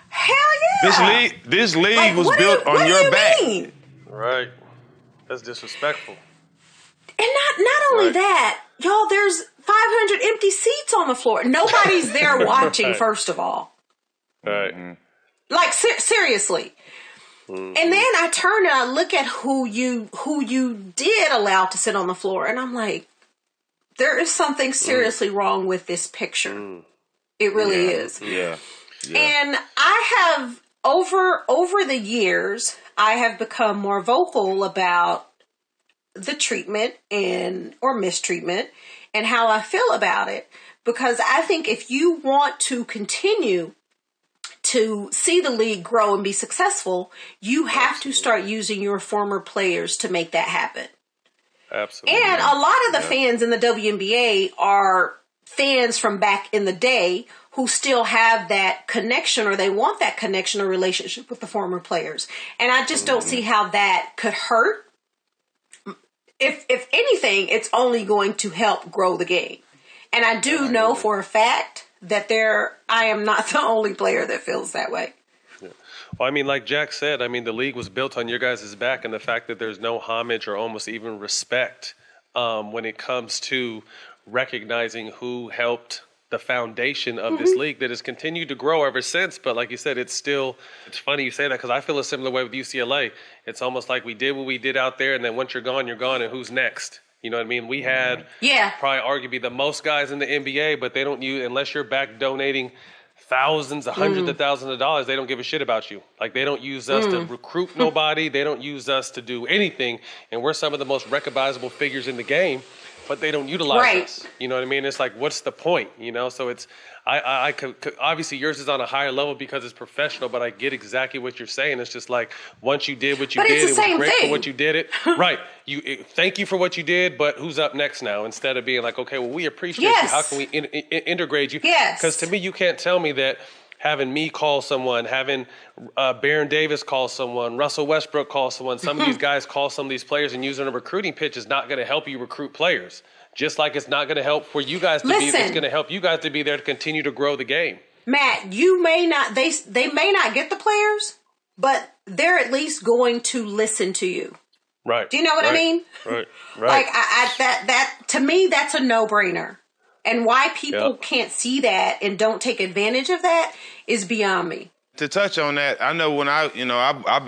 Hell yeah! This league was built on your back. Mean? Right. That's disrespectful. And not only that, y'all, there's 500 empty seats on the floor. Nobody's there watching, first of all. Right. Like, seriously. And then I turn and I look at who you did allow to sit on the floor, and I'm like, there is something seriously wrong with this picture. It really is. Yeah. And I have over the years, I have become more vocal about the treatment or mistreatment and how I feel about it, because I think if you want to continue to see the league grow and be successful, you have to start using your former players to make that happen. Absolutely. And a lot of the fans in the WNBA are fans from back in the day who still have that connection, or they want that connection or relationship with the former players. And I just don't see how that could hurt. If anything, it's only going to help grow the game. And I do know for a fact that I am not the only player that feels that way. Yeah. Well, I mean, like Jack said, I mean, the league was built on your guys' back, and the fact that there's no homage or almost even respect when it comes to recognizing who helped the foundation of this league that has continued to grow ever since. But like you said, it's funny you say that, because I feel a similar way with UCLA. It's almost like we did what we did out there, and then once you're gone, and who's next? You know what I mean? We had probably arguably the most guys in the NBA, but they don't use, unless you're back donating thousands, hundreds of thousands of dollars, they don't give a shit about you. Like, they don't use us to recruit nobody. They don't use us to do anything. And we're some of the most recognizable figures in the game, but they don't utilize us. You know what I mean? It's like, what's the point? You know? So it's, I could, obviously yours is on a higher level because it's professional, but I get exactly what you're saying. It's just like, once you did what you did, it was great for what you did it. Right. Thank you for what you did, but who's up next now? Instead of being like, okay, well, we appreciate you. How can we integrate you? Because to me, you can't tell me that having me call someone, having Baron Davis call someone, Russell Westbrook call someone, some of these guys call some of these players and using a recruiting pitch is not going to help you recruit players. Just like it's not going to help for you guys to be, it's going to help you guys to be there to continue to grow the game. Matt, you may not, they may not get the players, but they're at least going to listen to you. Right. Do you know what I mean? Right. Like, that to me, that's a no-brainer. And why people can't see that and don't take advantage of that is beyond me. To touch on that, I know when I've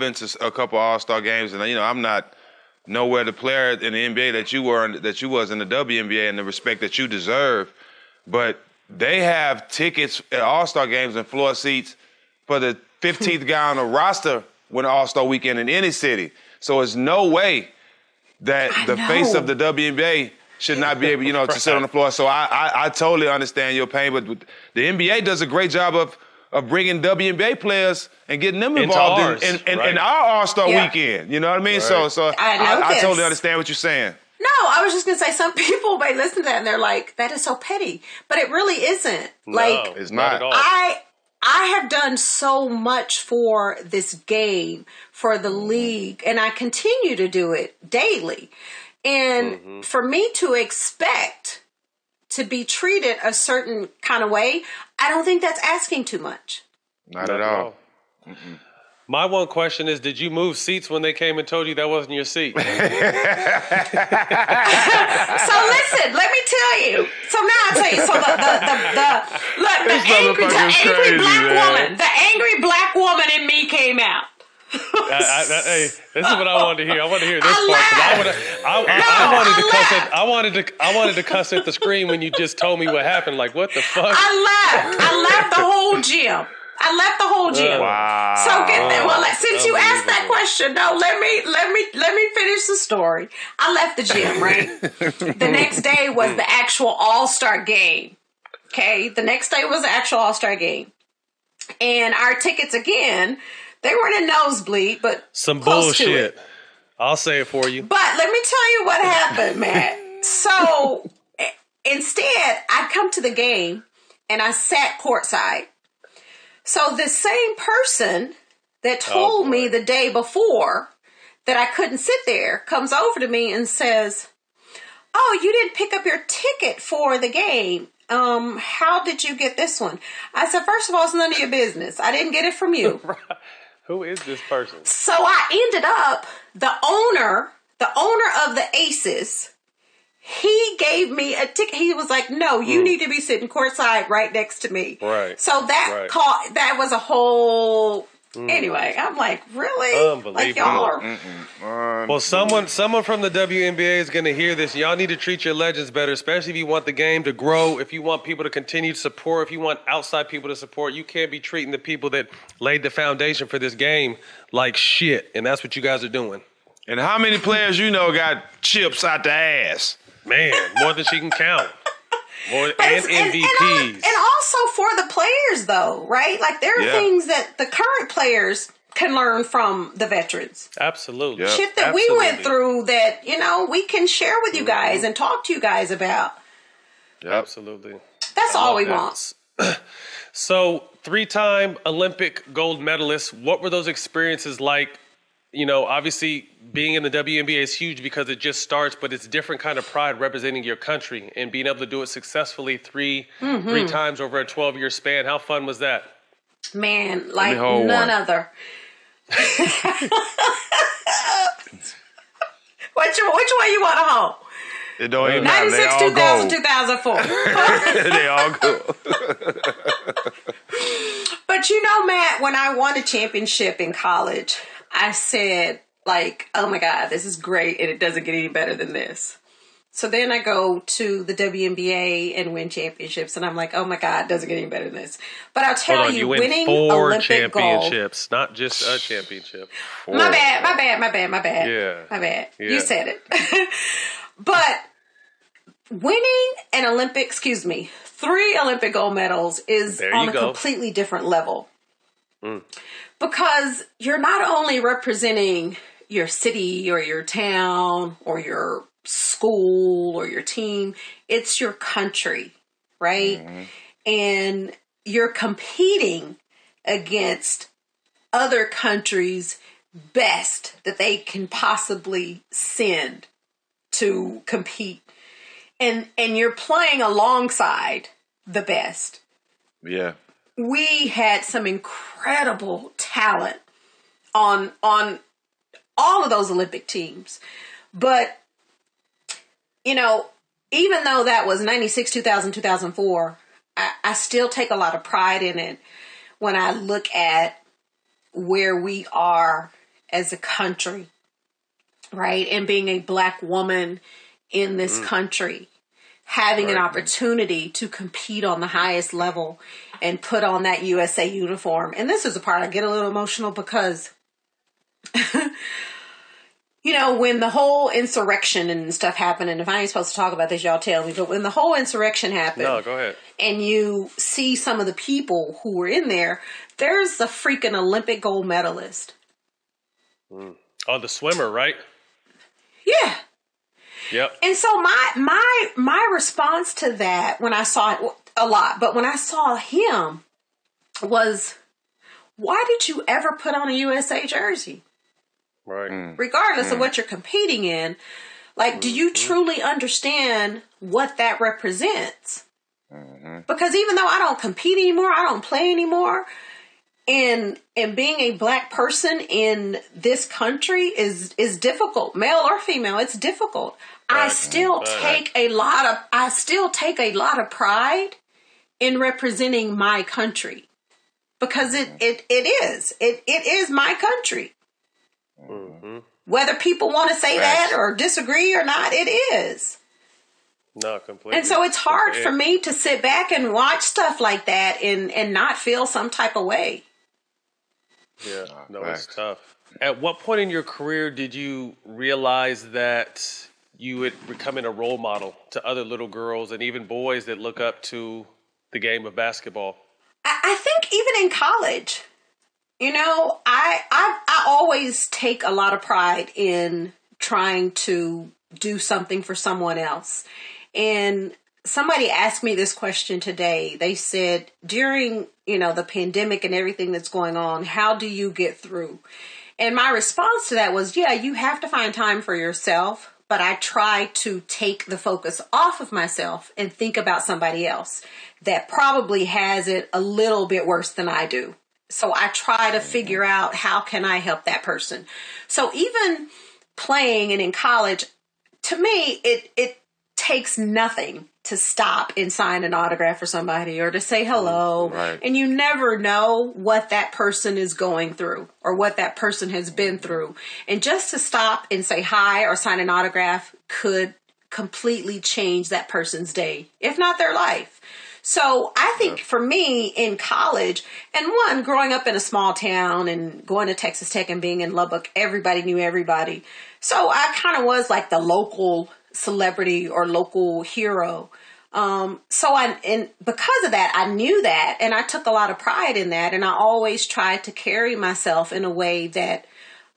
been to a couple All-Star games, and I'm not nowhere the player in the NBA that you was in the WNBA, and the respect that you deserve, but they have tickets at All-Star games and floor seats for the 15th guy on the roster when All-Star weekend in any city. So there's no way that the face of the WNBA should not be able, to sit on the floor. So I totally understand your pain, but the NBA does a great job of bringing WNBA players and getting them involved in our All-Star weekend. You know what I mean? Right. So I totally understand what you're saying. No, I was just going to say, some people may listen to that and they're like, that is so petty. But it really isn't. No, it's not at all. I have done so much for this game, for the league, and I continue to do it daily. And for me to expect to be treated a certain kind of way, I don't think that's asking too much. Not at all. My one question is, did you move seats when they came and told you that wasn't your seat? So listen, let me tell you. So now I tell you. So the angry black woman in me came out. Hey, this is what I wanted to hear. I want to hear this part. I wanted to cuss at the screen when you just told me what happened. Like, what the fuck? I left the whole gym. Wow. So since you asked that question, no, let me finish the story. I left the gym, right? The next day was the actual All-Star game. Okay, the next day was the actual All-Star game, and our tickets again. They weren't in nosebleed, but some close to bullshit. it. I'll say it for you. But let me tell you what happened, Matt. So instead, I come to the game and I sat courtside. So the same person that told me the day before that I couldn't sit there comes over to me and says, "Oh, you didn't pick up your ticket for the game. How did you get this one?" I said, "First of all, it's none of your business. I didn't get it from you." Who is this person? So I ended up, the owner of the Aces, he gave me a ticket. He was like, "No, you need to be sitting courtside right next to me." Right. So that was a whole. Anyway, I'm like, really? Unbelievable. Like y'all are. Well, someone from the WNBA is going to hear this. Y'all need to treat your legends better, especially if you want the game to grow, if you want people to continue to support, if you want outside people to support. You can't be treating the people that laid the foundation for this game like shit, and that's what you guys are doing. And how many players you know got chips out the ass? Man, more than she can count. And And MVPs. also for the players, though, right? Like, there are things that the current players can learn from the veterans. Absolutely. Yep. Shit that we went through that, we can share with you guys and talk to you guys about. Yep. Absolutely. That's all we want. So, 3-time Olympic gold medalist, what were those experiences like? Obviously being in the WNBA is huge because it just starts, but it's different kind of pride representing your country and being able to do it successfully three times over a 12-year span. How fun was that? Man, like none other. Which one you want to hold? It don't even matter. 96, They all 2000, go. 2004. They all go. But Matt, when I won a championship in college, I said, like, oh my God, this is great, and it doesn't get any better than this. So then I go to the WNBA and win championships, and I'm like, oh my God, it doesn't get any better than this. But I'll tell you, winning 4 Olympic championships, gold, not just a championship. 4. My bad. Yeah. My bad. Yeah. You said it. But winning an Olympic, 3 Olympic gold medals is on a completely different level. Because you're not only representing your city or your town or your school or your team, it's your country, right? And you're competing against other countries' best that they can possibly send to compete. And you're playing alongside the best. Yeah. We had some incredible talent on all of those Olympic teams. But, even though that was 96, 2000, 2004, I still take a lot of pride in it when I look at where we are as a country, right? And being a Black woman in this country, having an opportunity to compete on the highest level and put on that USA uniform. And this is the part I get a little emotional because, when the whole insurrection and stuff happened, and if I ain't supposed to talk about this, y'all tell me, but when the whole insurrection happened, no, go ahead, and you see some of the people who were in there, there's a freaking Olympic gold medalist. Oh, the swimmer, right? Yeah. Yep. And so my response to that, when I saw it a lot, but when I saw him, was, why did you ever put on a USA jersey? Right. Regardless of what you're competing in, like, do you truly understand what that represents? Because even though I don't compete anymore, I don't play anymore, and being a Black person in this country is difficult, male or female, it's difficult. I still take a lot of pride in representing my country, because it is my country. Whether people want to say that or disagree or not, it is. No, completely. And so it's hard for me to sit back and watch stuff like that and not feel some type of way. Yeah, no, it's tough. At what point in your career did you realize that you would becoming a role model to other little girls and even boys that look up to the game of basketball? I think even in college, I always take a lot of pride in trying to do something for someone else. And somebody asked me this question today. They said, during, the pandemic and everything that's going on, how do you get through? And my response to that was, yeah, you have to find time for yourself, but I try to take the focus off of myself and think about somebody else that probably has it a little bit worse than I do. So I try to figure out how can I help that person. So even playing and in college, to me, it takes nothing to stop and sign an autograph for somebody or to say hello. Right. And you never know what that person is going through or what that person has been through. And just to stop and say hi or sign an autograph could completely change that person's day, if not their life. So I think for me in college, and growing up in a small town and going to Texas Tech and being in Lubbock, everybody knew everybody. So I kind of was like the local celebrity or local hero. And because of that, I knew that, and I took a lot of pride in that. And I always tried to carry myself in a way that,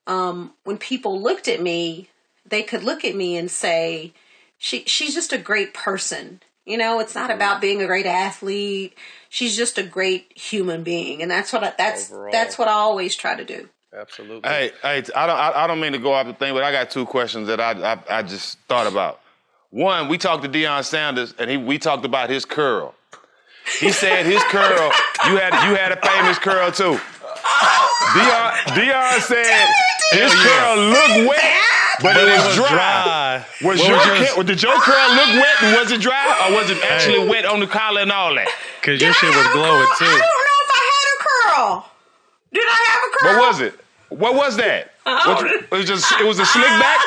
when people looked at me, they could look at me and say, she's just a great person. You know, it's not about being a great athlete. She's just a great human being. And that's what I always try to do. Absolutely. Hey, I don't mean to go off the thing, but I got two questions that I just thought about. One, we talked to Deion Sanders, and we talked about his curl. He said his curl, you had a famous curl too. Deion said his curl looked wet, but it was dry. Did your curl look wet and was it dry, or was it actually wet on the collar and all that? Because your shit was glowing too. I don't know if I had a curl. Did I have a curl? What was it? What was that? It was a slick back?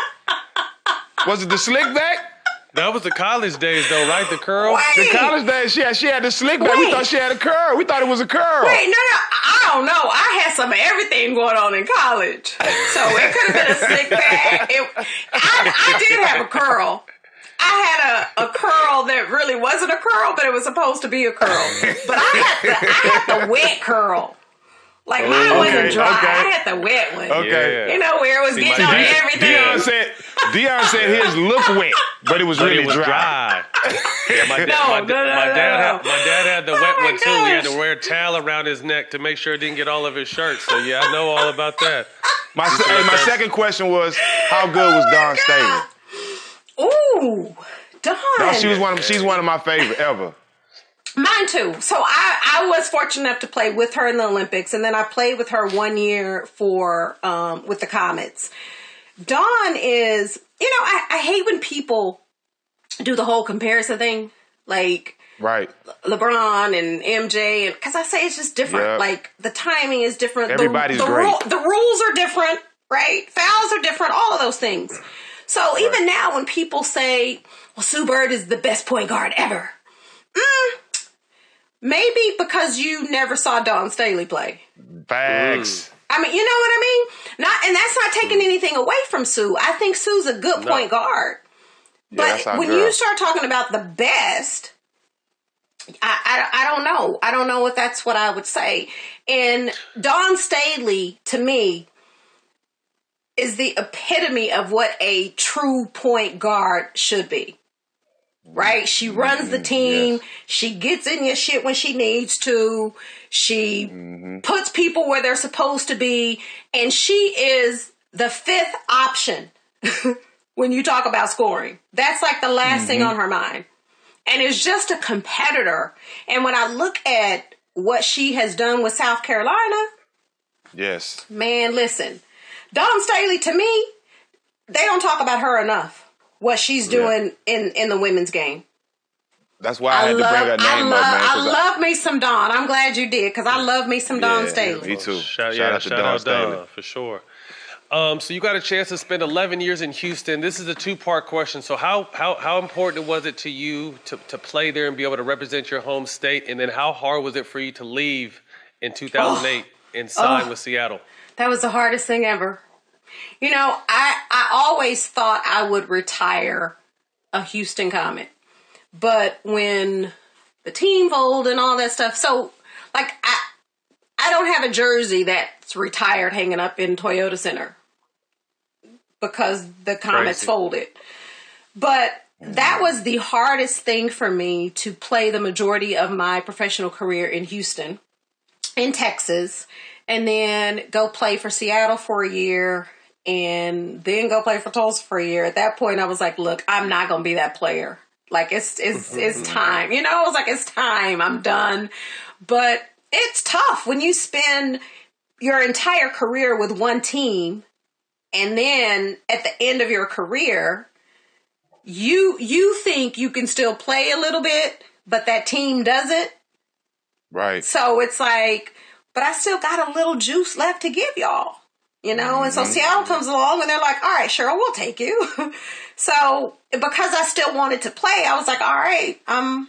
Was it the slick back? That was the college days, though, right? The curl? Wait. The college days, she had the slick back. We thought she had a curl. We thought it was a curl. Wait, no, I don't know. I had some of everything going on in college. So it could have been a slick back. I did have a curl. I had a curl that really wasn't a curl, but it was supposed to be a curl. But I had the wet curl. Like, mine wasn't dry. I had the wet one. Okay. You know, where it was getting on everything. Deion said his looked wet, but it was really dry. Yeah, my dad had the wet one too. He had to wear a towel around his neck to make sure it didn't get all of his shirts. So yeah, I know all about that. My second question was, how good was Dawn Staley? Ooh, Dawn. No, she's one of my favorite ever. Mine too. So I was fortunate enough to play with her in the Olympics, and then I played with her 1 year for with the Comets. Dawn is, I hate when people do the whole comparison thing, like right, LeBron and MJ, because I say it's just different. Yep. Like the timing is different. Everybody's great. The rules are different, right? Fouls are different. All of those things. So even now, when people say, "Well, Sue Bird is the best point guard ever," maybe because you never saw Dawn Staley play. Facts. I mean, you know what I mean? And that's not taking anything away from Sue. I think Sue's a good point guard. But when you start talking about the best, I don't know. I don't know if that's what I would say. And Dawn Staley, to me, is the epitome of what a true point guard should be. Right? She runs the team. Yes. She gets in your shit when she needs to. She puts people where they're supposed to be. And she is the fifth option when you talk about scoring. That's like the last thing on her mind. And is just a competitor. And when I look at what she has done with South Carolina. Yes. Man, listen. Dawn Staley, to me, they don't talk about her enough. What she's doing in the women's game. That's why I had to bring her name up, man. I love me some Dawn. I'm glad you did, because I love me some Dawn Staley. Me too. Shout out to Dawn Staley. For sure. So you got a chance to spend 11 years in Houston. This is a two-part question. So how important was it to you to play there and be able to represent your home state? And then how hard was it for you to leave in 2008 and sign with Seattle? That was the hardest thing ever. I always thought I would retire a Houston Comet. But when the team folded and all that stuff, so, like, I don't have a jersey that's retired hanging up in Toyota Center because the Comets folded. But that was the hardest thing for me, to play the majority of my professional career in Houston, in Texas, and then go play for Seattle for a year, and then go play for Tulsa for a year. At that point, I was like, look, I'm not going to be that player. Like, it's time. You know, I was like, it's time. I'm done. But it's tough when you spend your entire career with one team, and then at the end of your career, you think you can still play a little bit, but that team doesn't. Right. So it's like, but I still got a little juice left to give y'all, you know? And so Seattle comes along and they're like, all right, Cheryl, we'll take you. So because I still wanted to play, I was like, all right, I'm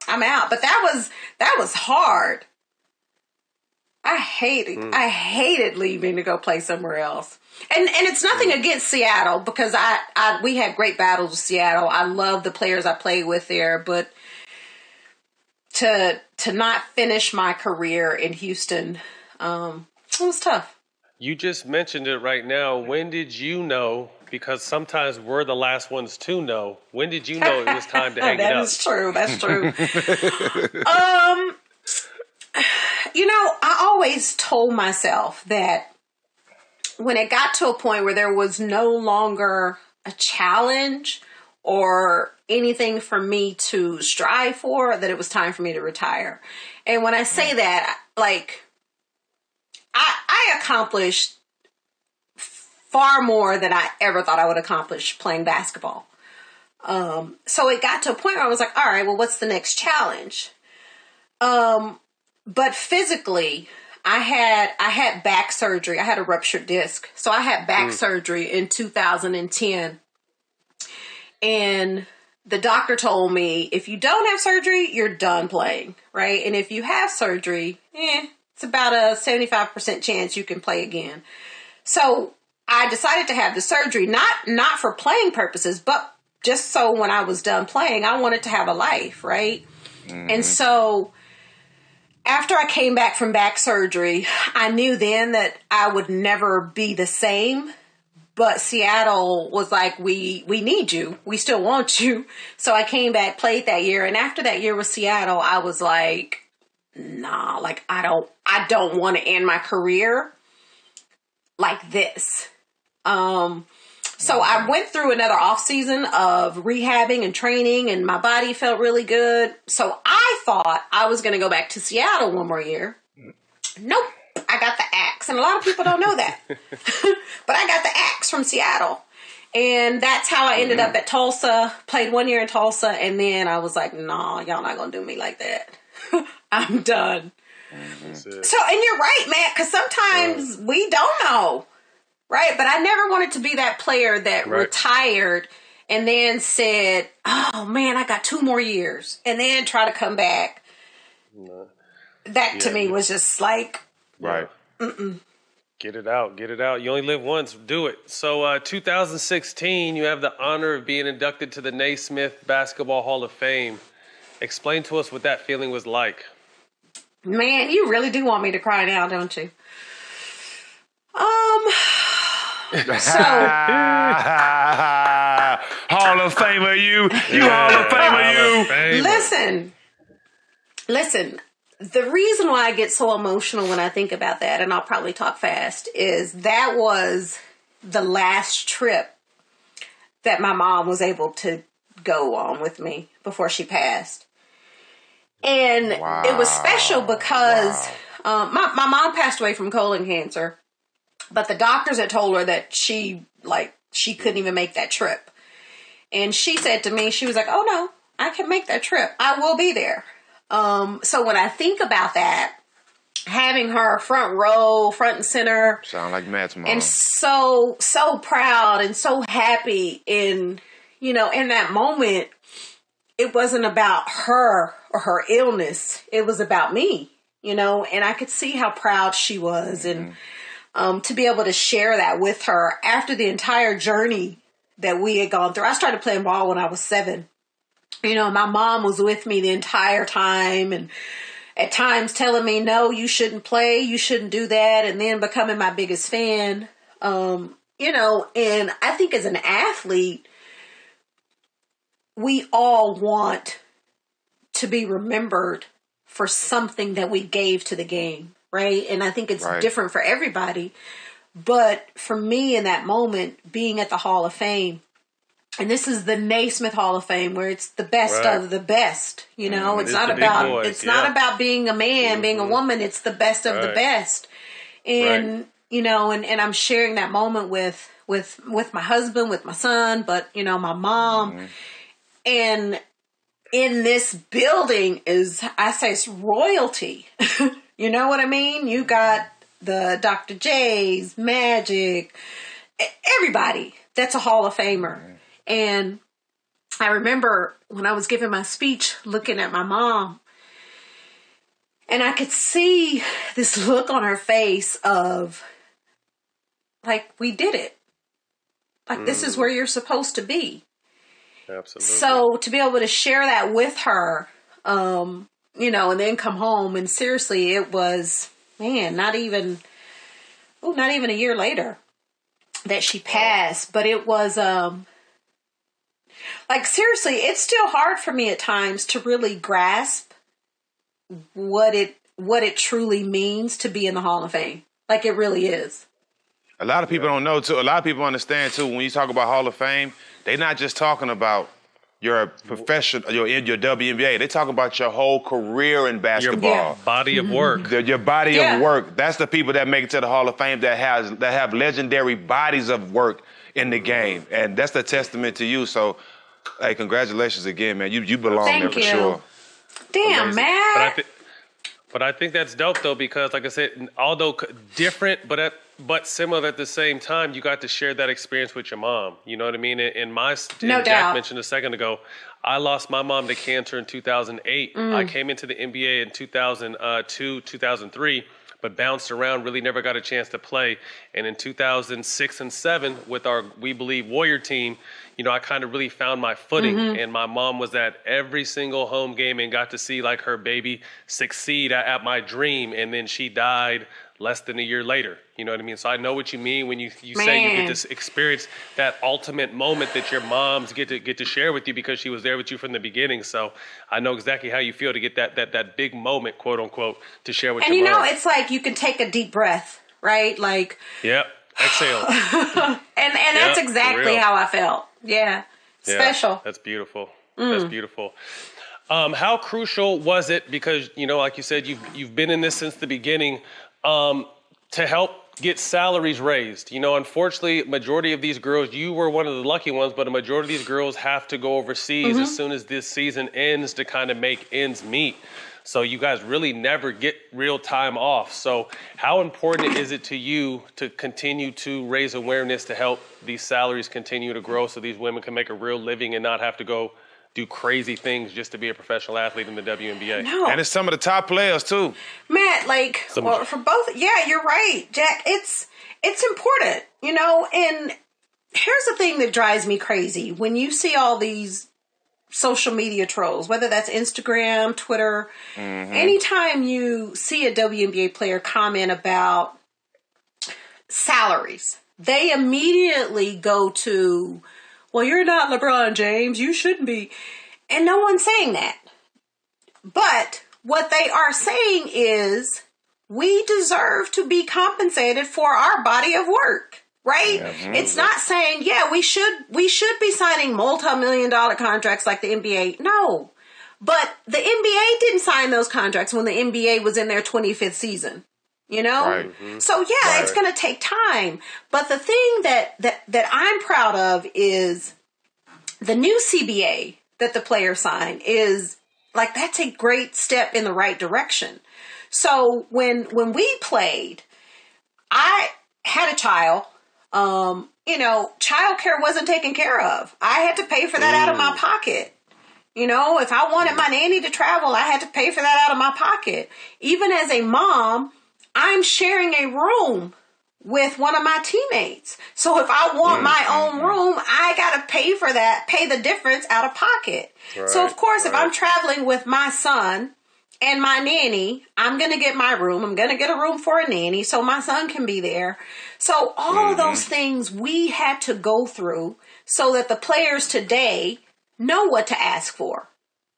out. But that was hard. I hated leaving to go play somewhere else. And it's nothing against Seattle, because we had great battles with Seattle. I love the players I played with there, but to not finish my career in Houston, it was tough. You just mentioned it right now. When did you know? Because sometimes we're the last ones to know. When did you know it was time to hang it up? That is true. That's true. You know, I always told myself that when it got to a point where there was no longer a challenge or anything for me to strive for, that it was time for me to retire. And when I say that, like, I accomplished far more than I ever thought I would accomplish playing basketball. So it got to a point where I was like, all right, well, what's the next challenge? But physically, I had back surgery. I had a ruptured disc. So I had back surgery in 2010. And the doctor told me, if you don't have surgery, you're done playing, right? And if you have surgery, it's about a 75% chance you can play again. So I decided to have the surgery, not for playing purposes, but just so when I was done playing, I wanted to have a life, right? And so after I came back from back surgery, I knew then that I would never be the same. But Seattle was like, we need you. We still want you. So I came back, played that year. And after that year with Seattle, I was like, nah, like I don't want to end my career like this. So I went through another off season of rehabbing and training, and my body felt really good. So I thought I was going to go back to Seattle one more year. Nope. I got the axe, and a lot of people don't know that. But I got the axe from Seattle. And that's how I ended up at Tulsa, played 1 year in Tulsa, and then I was like, nah, y'all not going to do me like that. I'm done. So, and you're right, man, because sometimes we don't know, right? But I never wanted to be that player that retired and then said, oh, man, I got 2 more years, and then try to come back. That to me was just like... Right. Get it out. You only live once. Do it. So 2016, you have the honor of being inducted to the Naismith Basketball Hall of Fame. Explain to us what that feeling was like. Man, you really do want me to cry now, don't you? So Hall of Famer, you Hall of Famer, you. Listen. The reason why I get so emotional when I think about that, and I'll probably talk fast, is that was the last trip that my mom was able to go on with me before she passed. And it was special because my mom passed away from colon cancer, but the doctors had told her that she couldn't even make that trip. And she said to me, she was like, oh no, I can make that trip. I will be there. So when I think about that, having her front row, front and center. Sound like Matt's mom. And so proud and so happy in that moment, it wasn't about her or her illness. It was about me, and I could see how proud she was. And, to be able to share that with her after the entire journey that we had gone through. I started playing ball when I was 7. My mom was with me the entire time, and at times telling me, no, you shouldn't play, you shouldn't do that, and then becoming my biggest fan. And I think as an athlete, we all want to be remembered for something that we gave to the game, right? And I think it's Right. different for everybody. But for me in that moment, being at the Hall of Fame, and this is the Naismith Hall of Fame, where it's the best Right. of the best. You know, it's It's not the big about boys, it's not yeah. about being a man, being a woman. It's the best of the Right. best. And you know, and I'm sharing that moment with my husband, with my son, but you know, my mom, and in this building is, I say, it's royalty. You know what I mean? You got the Dr. J's, Magic, everybody that's a Hall of Famer. And I remember when I was giving my speech, looking at my mom, and I could see this look on her face of, like, we did it. Like, this is where you're supposed to be. Absolutely. So to be able to share that with her, you know, and then come home, and seriously, it was, man, not even a year later that she passed, but it was, like, seriously, it's still hard for me at times to really grasp what it truly means to be in the Hall of Fame. Like, it really is. A lot of people don't know, too. A lot of people understand, too, when you talk about Hall of Fame, they're not just talking about your professional, your WNBA. They talk about your whole career in basketball. Body of work. Your body Yeah. of work. That's the people that make it to the Hall of Fame that have legendary bodies of work in the game. And that's the testament to you. So, hey, congratulations again, man. You belong Thank there for you. sure. Damn, Amazing. Matt. But I think that's dope though, because like I said, although different, but similar at the same time, you got to share that experience with your mom. You know what I mean? And No Jack doubt. mentioned a second ago, I lost my mom to cancer in 2008. I came into the NBA in 2002, 2003, but bounced around, really never got a chance to play. And in 2006 and 7, with our We Believe Warrior team, you know, I kind of really found my footing. And my mom was at every single home game and got to see like her baby succeed at my dream. And then she died less than a year later. You know what I mean? So I know what you mean when you say you get to experience that ultimate moment that your moms get to share with you, because she was there with you from the beginning. So I know exactly how you feel to get that big moment, quote unquote, to share with And your you mom. know, it's like you can take a deep breath, right? Like, Yep. Exhale. and that's for exactly real. how I felt. Yeah. Special. That's beautiful. That's beautiful. How crucial was it, because, you know, like you said, you've been in this since the beginning, to help get salaries raised? You know, unfortunately, majority of these girls, you were one of the lucky ones, but a majority of these girls have to go overseas as soon as this season ends to kind of make ends meet. So you guys really never get real time off. So how important is it to you to continue to raise awareness to help these salaries continue to grow so these women can make a real living and not have to go do crazy things just to be a professional athlete in the WNBA? No. And it's some of the top players, too. Matt, like, well, for both, yeah, you're right, Jack. It's important, you know, and here's the thing that drives me crazy. When you see all these social media trolls, whether that's Instagram, Twitter, anytime you see a WNBA player comment about salaries, they immediately go to, well, you're not LeBron James, you shouldn't be. And no one's saying that. But what they are saying is, we deserve to be compensated for our body of work, right? It's not saying, yeah, we should be signing multi-million-dollar contracts like the NBA. No. But the NBA didn't sign those contracts when the NBA was in their 25th season. You know? Right. So yeah, it's going to take time. But the thing that I'm proud of is the new CBA that the players signed is, like, that's a great step in the right direction. So when we played, I had a child. You know, childcare wasn't taken care of. I had to pay for that out of my pocket. You know, if I wanted my nanny to travel, I had to pay for that out of my pocket. Even as a mom, I'm sharing a room with one of my teammates. So if I want my own room, I got to pay for that, pay the difference out of pocket. So of course, if I'm traveling with my son and my nanny, I'm going to get my room. I'm going to get a room for a nanny so my son can be there. So all of those things we had to go through so that the players today know what to ask for,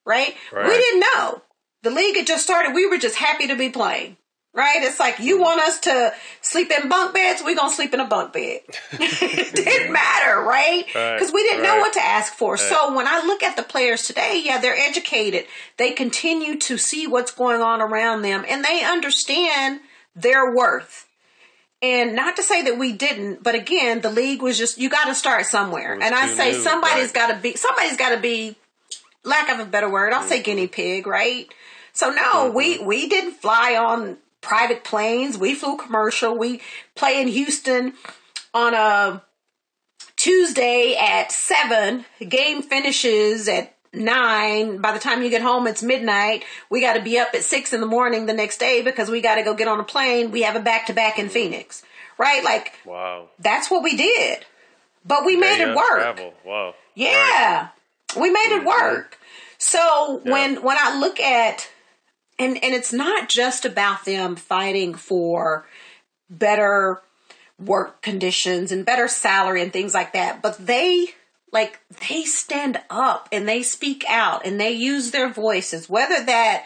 right? We didn't know. The league had just started. We were just happy to be playing, right? It's like, you want us to sleep in bunk beds, we're going to sleep in a bunk bed. It didn't matter, right? Because we didn't know what to ask for. Right. So when I look at the players today, yeah, they're educated. They continue to see what's going on around them, and they understand their worth. And not to say that we didn't, but again, the league was just, you got to start somewhere. And I say somebody's got to be, lack of a better word, I'll say guinea pig, right? So no, we didn't fly on private planes. We flew commercial. We play in Houston on a Tuesday at 7. The game finishes at 9. By the time you get home, it's midnight. We got to be up at 6 in the morning the next day because we got to go get on a plane. We have a back-to-back in Phoenix, right? Like, wow, that's what we did. But we made it work. Travel. Wow. Yeah, right. We made it work. So when I look at, and it's not just about them fighting for better work conditions and better salary and things like that, but they stand up and they speak out and they use their voices, whether that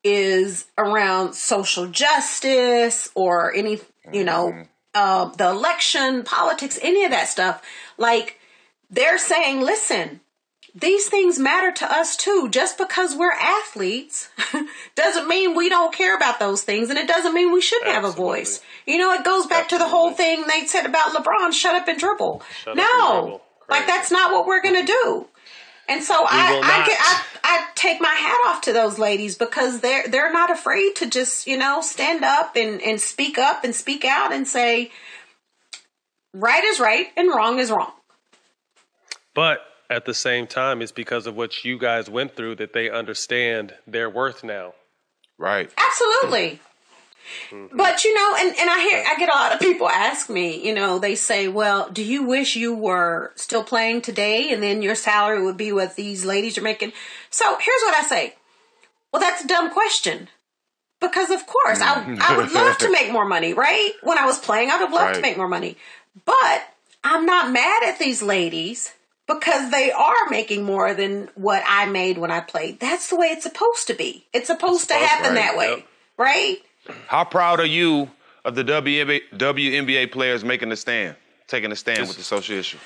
is around social justice or any, the election, politics, any of that stuff. Like, they're saying, listen, these things matter to us too. Just because we're athletes doesn't mean we don't care about those things. And it doesn't mean we shouldn't have a voice. It goes back to the whole thing they said about LeBron, shut up and dribble. Like, that's not what we're going to do. And so I take my hat off to those ladies because they're not afraid to just, stand up and speak up and speak out and say, right is right and wrong is wrong. But at the same time, it's because of what you guys went through that they understand their worth now. Right. Absolutely. Mm-hmm. But, and I get a lot of people ask me, they say, well, do you wish you were still playing today and then your salary would be what these ladies are making? So here's what I say. Well, that's a dumb question. Because, of course, I would love to make more money, right? When I was playing, I would love to make more money. But I'm not mad at these ladies because they are making more than what I made when I played. That's the way it's supposed to be. It's supposed to happen that way, right? How proud are you of the WNBA players taking a stand with the social issue?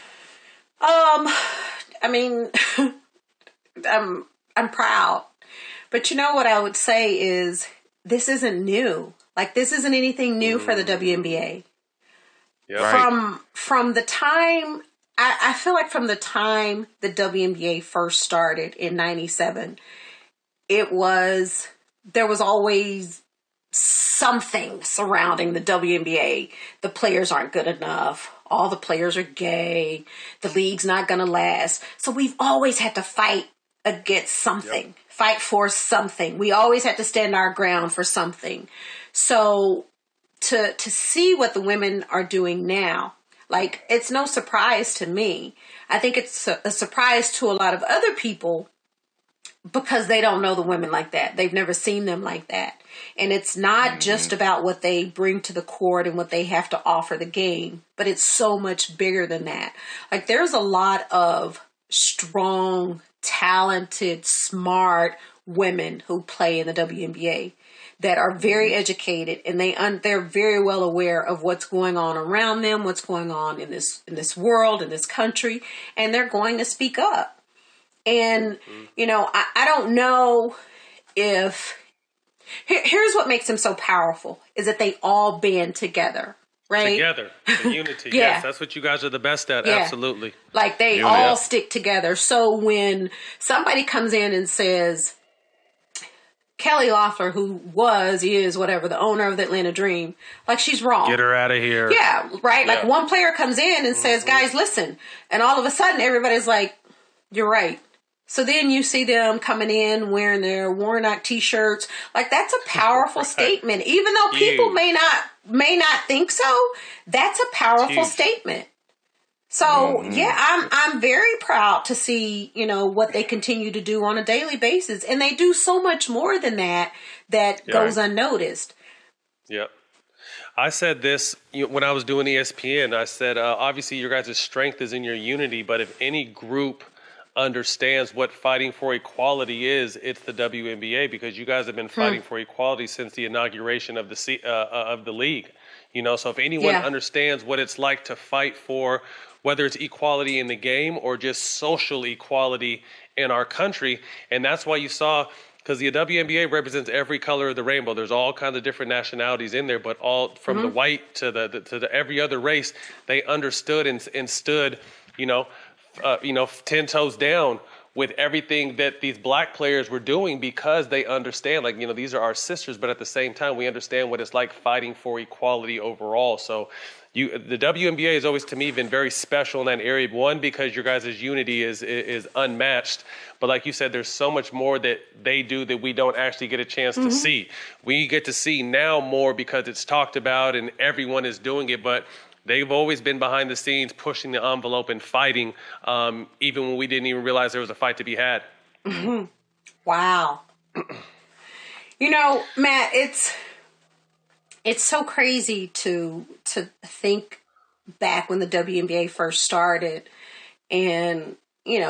I mean, I'm proud. But what I would say is this isn't new. Like, this isn't anything new for the WNBA. Yeah. From the time, I feel like from the time the WNBA first started in 97, there was always something surrounding the WNBA. The players aren't good enough. All the players are gay. The league's not going to last. So we've always had to fight against something, fight for something. We always had to stand our ground for something. So to see what the women are doing now, like, it's no surprise to me. I think it's a surprise to a lot of other people because they don't know the women like that. They've never seen them like that. And it's not just about what they bring to the court and what they have to offer the game, but it's so much bigger than that. Like, there's a lot of strong, talented, smart women who play in the WNBA that are very educated, and they're very well aware of what's going on around them, what's going on in this world, in this country, and they're going to speak up. And, I don't know if... Here's what makes them so powerful, is that they all band together, right? Together, the unity. Yes, that's what you guys are the best at, absolutely. Like, they all stick together. So when somebody comes in and says, Kelly Loeffler, who is whatever, the owner of the Atlanta Dream, like, she's wrong. Get her out of here. Yeah, right? Like, one player comes in and says, guys, listen. And all of a sudden, everybody's like, you're right. So then you see them coming in wearing their Warnock t-shirts. Like, that's a powerful statement. Even though people may not think so, that's a powerful statement. So, I'm very proud to see, what they continue to do on a daily basis. And they do so much more than that goes unnoticed. Yep. I said this when I was doing ESPN. I said, obviously, your guys' strength is in your unity, but if any group understands what fighting for equality is, it's the WNBA, because you guys have been fighting for equality since the inauguration of the league. You know, so if anyone understands what it's like to fight for, whether it's equality in the game or just social equality in our country, and that's why you saw, because the WNBA represents every color of the rainbow. There's all kinds of different nationalities in there, but all from the white to the every other race, they understood and stood, 10 toes down with everything that these black players were doing, because they understand, like, these are our sisters, but at the same time, we understand what it's like fighting for equality overall. So the WNBA has always, to me, been very special in that area. One, because your guys' unity is unmatched. But like you said, there's so much more that they do that we don't actually get a chance to see. We get to see now more because it's talked about and everyone is doing it. But they've always been behind the scenes, pushing the envelope and fighting, even when we didn't even realize there was a fight to be had. Wow. Matt, it's so crazy to think back when the WNBA first started, and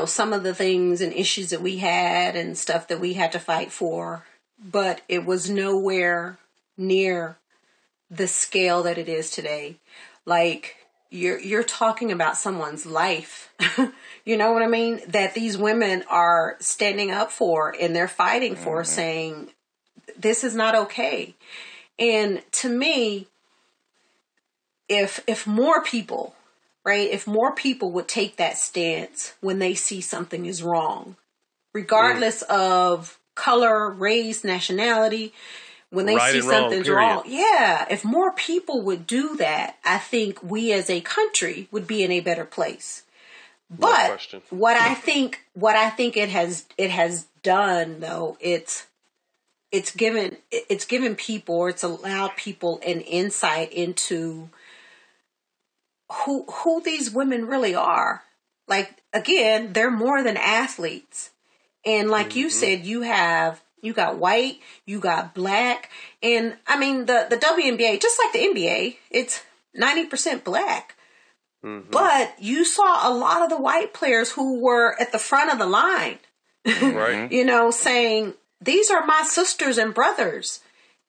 some of the things and issues that we had and stuff that we had to fight for, but it was nowhere near the scale that it is today. Like, you're talking about someone's life, you know what I mean? That these women are standing up for and they're fighting for, saying this is not okay. And to me, if more people, right, if more people would take that stance when they see something is wrong, regardless of color, race, nationality, when they see something's wrong, if more people would do that, I think we as a country would be in a better place. But what I think it has done, though, it's given people, or it's allowed people an insight into who these women really are. Like, again, they're more than athletes. And like you said, you got white, you got black. And I mean, the WNBA, just like the NBA, it's 90% black. But you saw a lot of the white players who were at the front of the line, right? Saying, these are my sisters and brothers.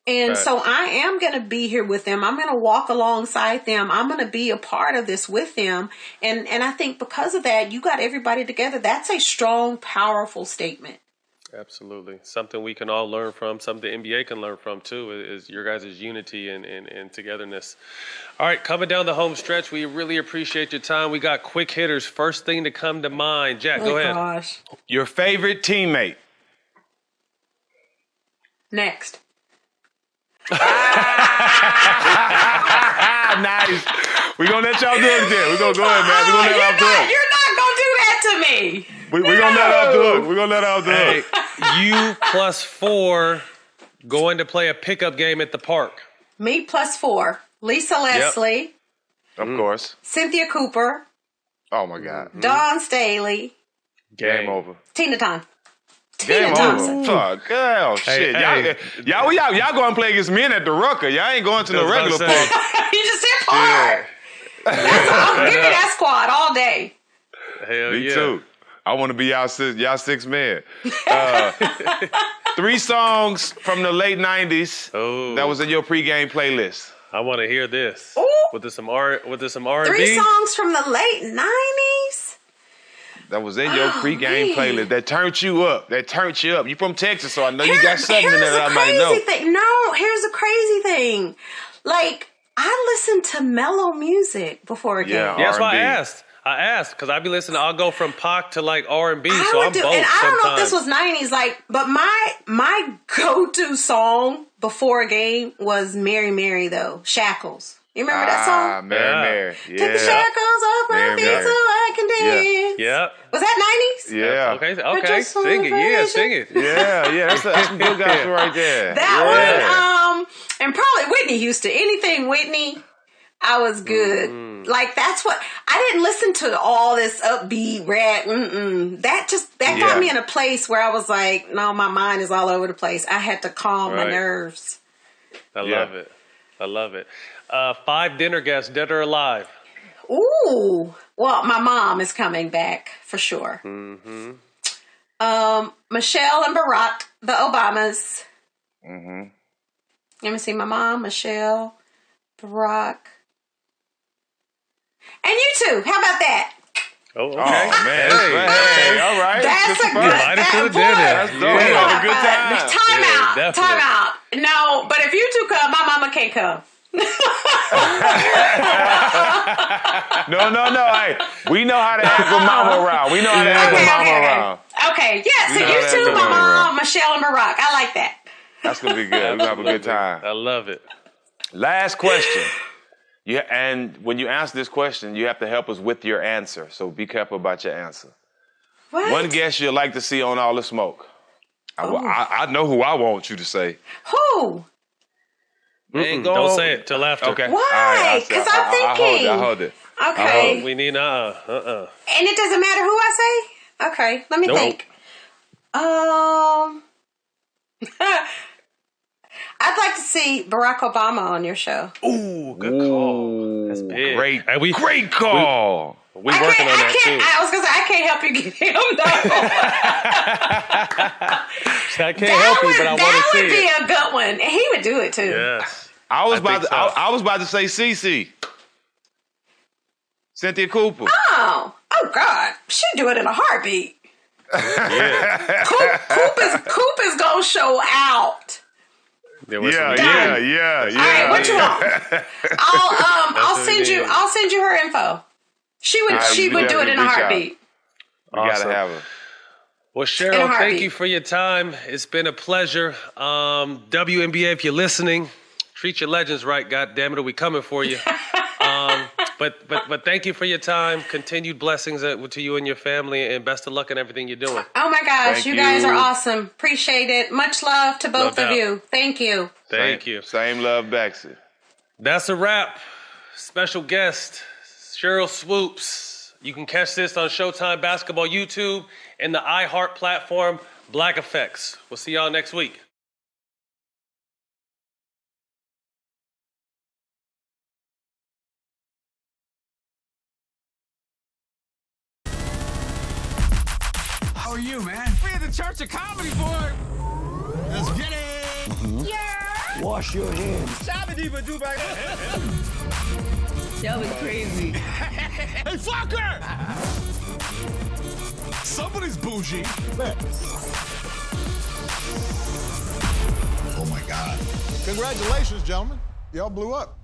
And so I am going to be here with them. I'm going to walk alongside them. I'm going to be a part of this with them. And I think because of that, you got everybody together. That's a strong, powerful statement. Absolutely. Something we can all learn from, something the NBA can learn from too, is your guys' unity and togetherness. All right, coming down the home stretch, we really appreciate your time. We got quick hitters. First thing to come to mind. Jack, go ahead. Gosh. Your favorite teammate? Next. Nice. We're going to let y'all do it then. We're going to go ahead, man. We're going to let y'all do it. You're not going to do that to me. We're going to let y'all do it. We're going to let y'all do it. You +4 going to play a pickup game at the park. Me +4. Lisa Leslie. Of course. Cynthia Cooper. Oh, my God. Dawn Staley. Game over. Tina Thompson. Game over. Fuck. Oh, shit. Y'all going to play against men at the Rucker. Y'all ain't going to the regular park. You just said park. Give me that squad all day. Hell Me yeah. too. I want to be y'all six men. 3 songs from the late 90s that was in your pregame playlist. I want to hear this. Ooh. With this some R&B? 3 songs from the late 90s? That was in your pregame playlist. That turned you up. You from Texas, so I know you got something in there that I might know. No, here's the crazy thing. Like, I listen to mellow music before a game. Yeah, that's why I asked because I be listening. I'll go from pop to like R&B, so I'm both. And I don't know if this was sometimes. 90s, but my go-to song before a game was Mary Mary, though. Shackles. You remember that song? Mary. Yeah. Take the shackles off my feet so I can dance. Yeah. Was that 90s? Yeah. Okay. Sing it. Yeah, sing it. Yeah. That's some good guys right there. That one, and probably Whitney Houston. Anything Whitney, I was good. Like, that's what, I didn't listen to all this upbeat rap. That got me in a place where I was like, no, my mind is all over the place. I had to calm my nerves. I love it. 5 dinner guests, dead or alive. Ooh, Well, my mom is coming back for sure. Mm-hmm. Michelle and Barack, the Obamas. Mm-hmm. Let me see. My mom, Michelle, Barack, and you two. How about that? Oh, okay. Oh, man. Hey, all right. That's a good. Invited to the dinner. That's dope. We Yeah. gonna Have a good time. Time out. definitely. Time out. No, but if you two come, my mama can't come. No. Hey, we know how to act with mama around. We know how to act with mama around. Okay, yeah. So know you that two, doing my mom, around. Michelle, and Barack. I like that. That's going to be good. We're going to have a good time. I love it. Last question. And when you answer this question, you have to help us with your answer. So be careful about your answer. What? One guest you'd like to see on All the Smoke. I know who I want you to say. Who? Don't say it till after. Okay. Why? Because I'm thinking. I hold it. Okay. We need And it doesn't matter who I say? Okay, let me think. I'd like to see Barack Obama on your show. Ooh, good call. That's big. Great call. We working on that too. I was gonna say I can't help you get him though. I can't help you, but I want to see That would be it. a good one. And he would do it too. Yes. I was think so. about to say Cece. Cynthia Cooper. Oh God, she'd do it in a heartbeat. Yeah. Coop is gonna show out. There was Yeah. All right, what you want? I'll send you her info. She would do it in a heartbeat. We gotta have her. Well, Cheryl, thank you for your time. It's been a pleasure. WNBA, if you're listening, treat your legends right. God damn it, are we coming for you? But thank you for your time. Continued blessings to you and your family, and best of luck in everything you're doing. Oh my gosh, Thank you guys you. are awesome. Appreciate it. Much love to both No of doubt. you. Thank you. Thank you. Same love, Bexy. That's a wrap. Special guest, Sheryl Swoops. You can catch this on Showtime Basketball YouTube and the iHeart platform, Black Effects. We'll see y'all next week. How are you, man? We at the Church of Comedy, boy. Let's get it. Wash your hands. That was crazy. Hey, fucker! Somebody's bougie. Oh my God. Congratulations, gentlemen. Y'all blew up.